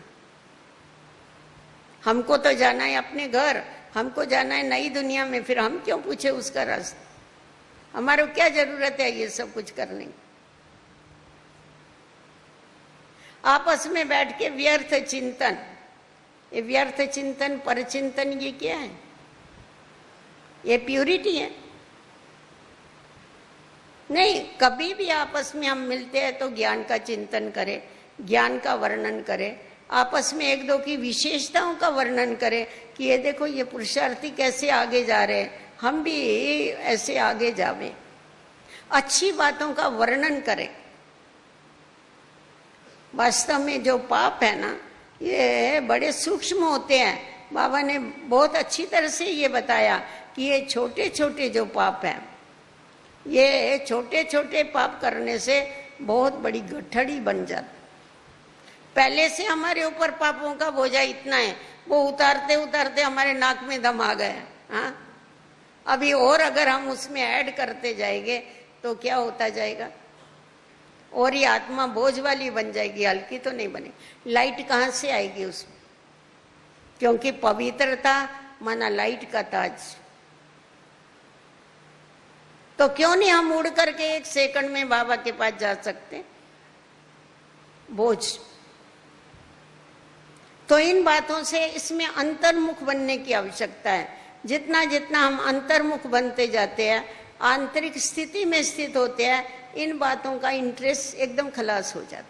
हमको तो जाना है अपने घर, हमको जाना है नई दुनिया में, फिर हम क्यों पूछे उसका रास्ता? हमारे क्या जरूरत है ये सब कुछ करने की? आपस में बैठ के व्यर्थ चिंतन, ये व्यर्थ चिंतन, परचिंतन, ये क्या है? ये प्यूरिटी है। नहीं, कभी भी आपस में हम मिलते हैं तो ज्ञान का चिंतन करें, ज्ञान का वर्णन करें, आपस में एक दो की विशेषताओं का वर्णन करें कि ये देखो ये पुरुषार्थी कैसे आगे जा रहे हैं, हम भी ऐसे आगे जावें। अच्छी बातों का वर्णन करें। वास्तव में जो पाप है ना, ये बड़े सूक्ष्म होते हैं। बाबा ने बहुत अच्छी तरह से ये बताया कि ये छोटे छोटे जो पाप हैं, ये छोटे छोटे पाप करने से बहुत बड़ी गठड़ी बन जाती। पहले से हमारे ऊपर पापों का बोझा इतना है, वो उतारते उतारते हमारे नाक में दम आ गया। हाँ, अभी और अगर हम उसमें ऐड करते जाएंगे तो क्या होता जाएगा, और ये आत्मा बोझ वाली बन जाएगी, हल्की तो नहीं बनेगी। लाइट कहाँ से आएगी उसमें, क्योंकि पवित्रता माना लाइट का ताज। तो क्यों नहीं हम उड़ करके 1 सेकंड में बाबा के पास जा सकते। बोझ तो इन बातों से इसमें अंतर्मुख बनने की आवश्यकता है। जितना जितना हम अंतर्मुख बनते जाते हैं, आंतरिक स्थिति में स्थित होते हैं, इन बातों का इंटरेस्ट एकदम खलास हो जाता।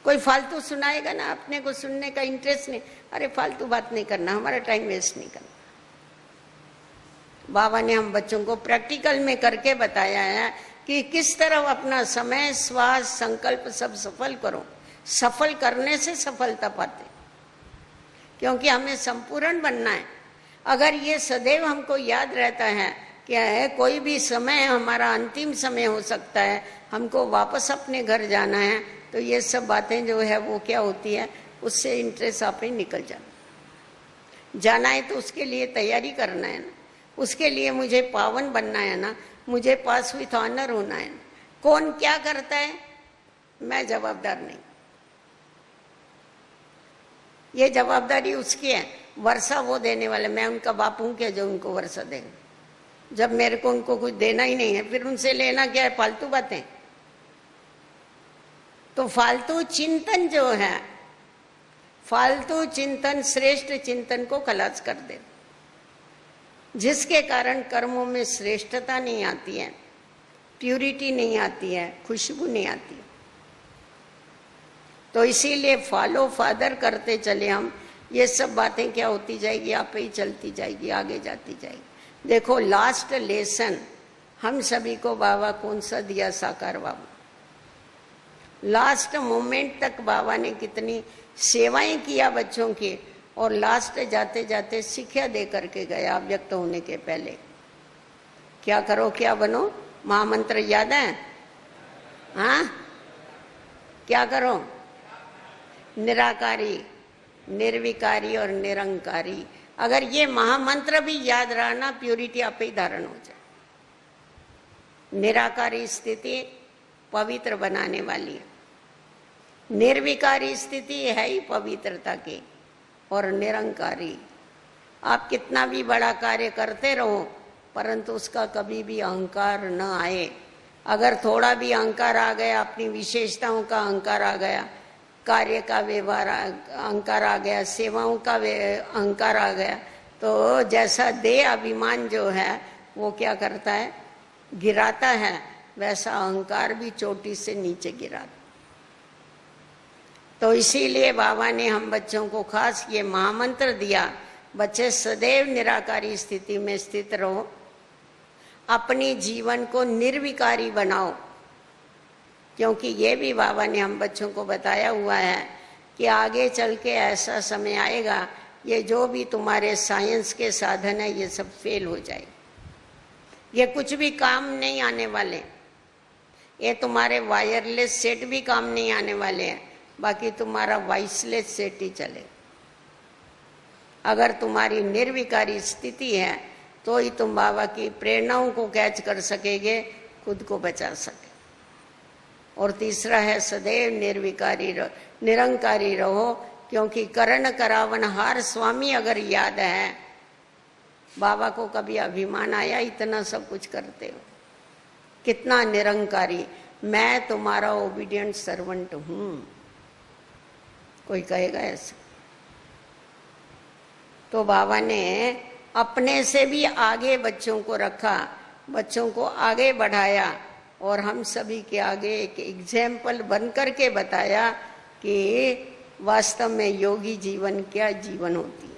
कोई फालतू सुनाएगा ना, अपने को सुनने का इंटरेस्ट नहीं, अरे फालतू बात नहीं करना, हमारा टाइम वेस्ट नहीं करना। बाबा ने हम बच्चों को प्रैक्टिकल में करके बताया है कि किस तरह अपना समय, श्वास, संकल्प सब सफल करो। सफल करने से सफलता पाते, क्योंकि हमें संपूर्ण बनना है। अगर ये सदैव हमको याद रहता है कि कोई भी समय हमारा अंतिम समय हो सकता है, हमको वापस अपने घर जाना है, तो ये सब बातें जो है वो क्या होती है, उससे इंटरेस्ट आप ही निकल जाना है। तो उसके लिए तैयारी करना है ना, उसके लिए मुझे पावन बनना है ना, मुझे पास विथ ऑनर होना है ना। कौन क्या करता है, मैं जवाबदार नहीं, ये जवाबदारी उसकी है। वर्षा वो देने वाले, मैं उनका बाप हूं क्या जो उनको वर्षा देंगे। जब मेरे को उनको कुछ देना ही नहीं है, फिर उनसे लेना क्या है, फालतू बातें। तो फालतू चिंतन जो है, फालतू चिंतन श्रेष्ठ चिंतन को खलास कर दे, जिसके कारण कर्मों में श्रेष्ठता नहीं आती है, प्यूरिटी नहीं आती है, खुशबू नहीं आती है। तो इसीलिए फॉलो फादर करते चले हम, ये सब बातें क्या होती जाएगी, आप ही चलती जाएगी, आगे जाती जाएगी। देखो लास्ट लेसन हम सभी को बाबा कौन सा दिया, साकार बाबा। लास्ट मोमेंट तक बाबा ने कितनी सेवाएं किया बच्चों की, और लास्ट जाते जाते शिक्षा दे करके गया व्यक्त होने के पहले। क्या करो क्या बनो, महामंत्र याद है? हाँ, क्या करो, निराकारी, निर्विकारी और निरंकारी। अगर ये महामंत्र भी याद रहा ना, प्यूरिटी आप ही धारण हो जाए। निराकारी स्थिति पवित्र बनाने वाली है, निर्विकारी स्थिति है ही पवित्रता की, और निरंकारी आप कितना भी बड़ा कार्य करते रहो, परंतु उसका कभी भी अहंकार न आए। अगर थोड़ा भी अहंकार आ गया, अपनी विशेषताओं का अहंकार आ गया, कार्य का व्यवहार अहंकार आ गया, सेवाओं का अहंकार आ गया, तो जैसा देह अभिमान जो है वो क्या करता है, गिराता है, वैसा अहंकार भी चोटी से नीचे गिराता। तो इसीलिए बाबा ने हम बच्चों को खास ये महामंत्र दिया, बच्चे सदैव निराकारी स्थिति में स्थित रहो, अपनी जीवन को निर्विकारी बनाओ। क्योंकि ये भी बाबा ने हम बच्चों को बताया हुआ है कि आगे चल के ऐसा समय आएगा, ये जो भी तुम्हारे साइंस के साधन है ये सब फेल हो जाए, ये कुछ भी काम नहीं आने वाले। ये तुम्हारे वायरलेस सेट भी काम नहीं आने वाले हैं, बाकी तुम्हारा वॉइसलेस सेट ही चले। अगर तुम्हारी निर्विकारी स्थिति है तो ही तुम बाबा की प्रेरणाओं को कैच कर सकेंगे, खुद को बचा सके। और तीसरा है सदैव निर्विकारी रहो, निरंकारी रहो, क्योंकि करण करावन हार स्वामी अगर याद है, बाबा को कभी अभिमान आया इतना सब कुछ करते हो, कितना निरंकारी, मैं तुम्हारा ओबीडियंट सर्वेंट हूं, कोई कहेगा ऐसा? तो बाबा ने अपने से भी आगे बच्चों को रखा, बच्चों को आगे बढ़ाया और हम सभी के आगे एक एग्जाम्पल बन करके बताया कि वास्तव में योगी जीवन क्या जीवन होती है।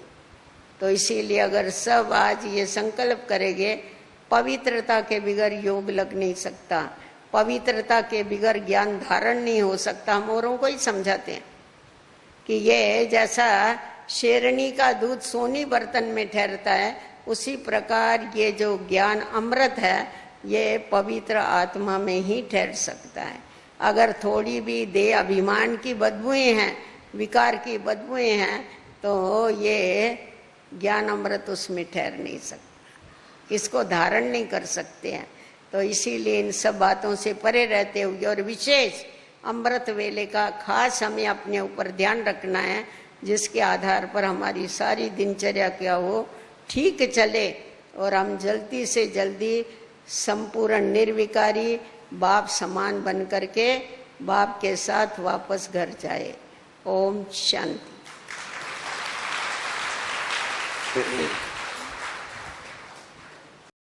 तो इसीलिए अगर सब आज ये संकल्प करेंगे, पवित्रता के बिगर योग लग नहीं सकता, पवित्रता के बिगर ज्ञान धारण नहीं हो सकता। हम औरों को ही समझाते हैं कि ये जैसा शेरनी का दूध सोनी बर्तन में ठहरता है, उसी प्रकार ये जो ज्ञान अमृत है ये पवित्र आत्मा में ही ठहर सकता है। अगर थोड़ी भी देह अभिमान की बदबुएं हैं, विकार की बदबुएं हैं, तो ये ज्ञान अमृत उसमें ठहर नहीं सकता, इसको धारण नहीं कर सकते हैं। तो इसीलिए इन सब बातों से परे रहते हुए और विशेष अमृत वेले का खास हमें अपने ऊपर ध्यान रखना है, जिसके आधार पर हमारी सारी दिनचर्या क्या हो ठीक चले और हम जल्दी से जल्दी संपूर्ण निर्विकारी बाप समान बन करके बाप के साथ वापस घर जाए। ओम शांति।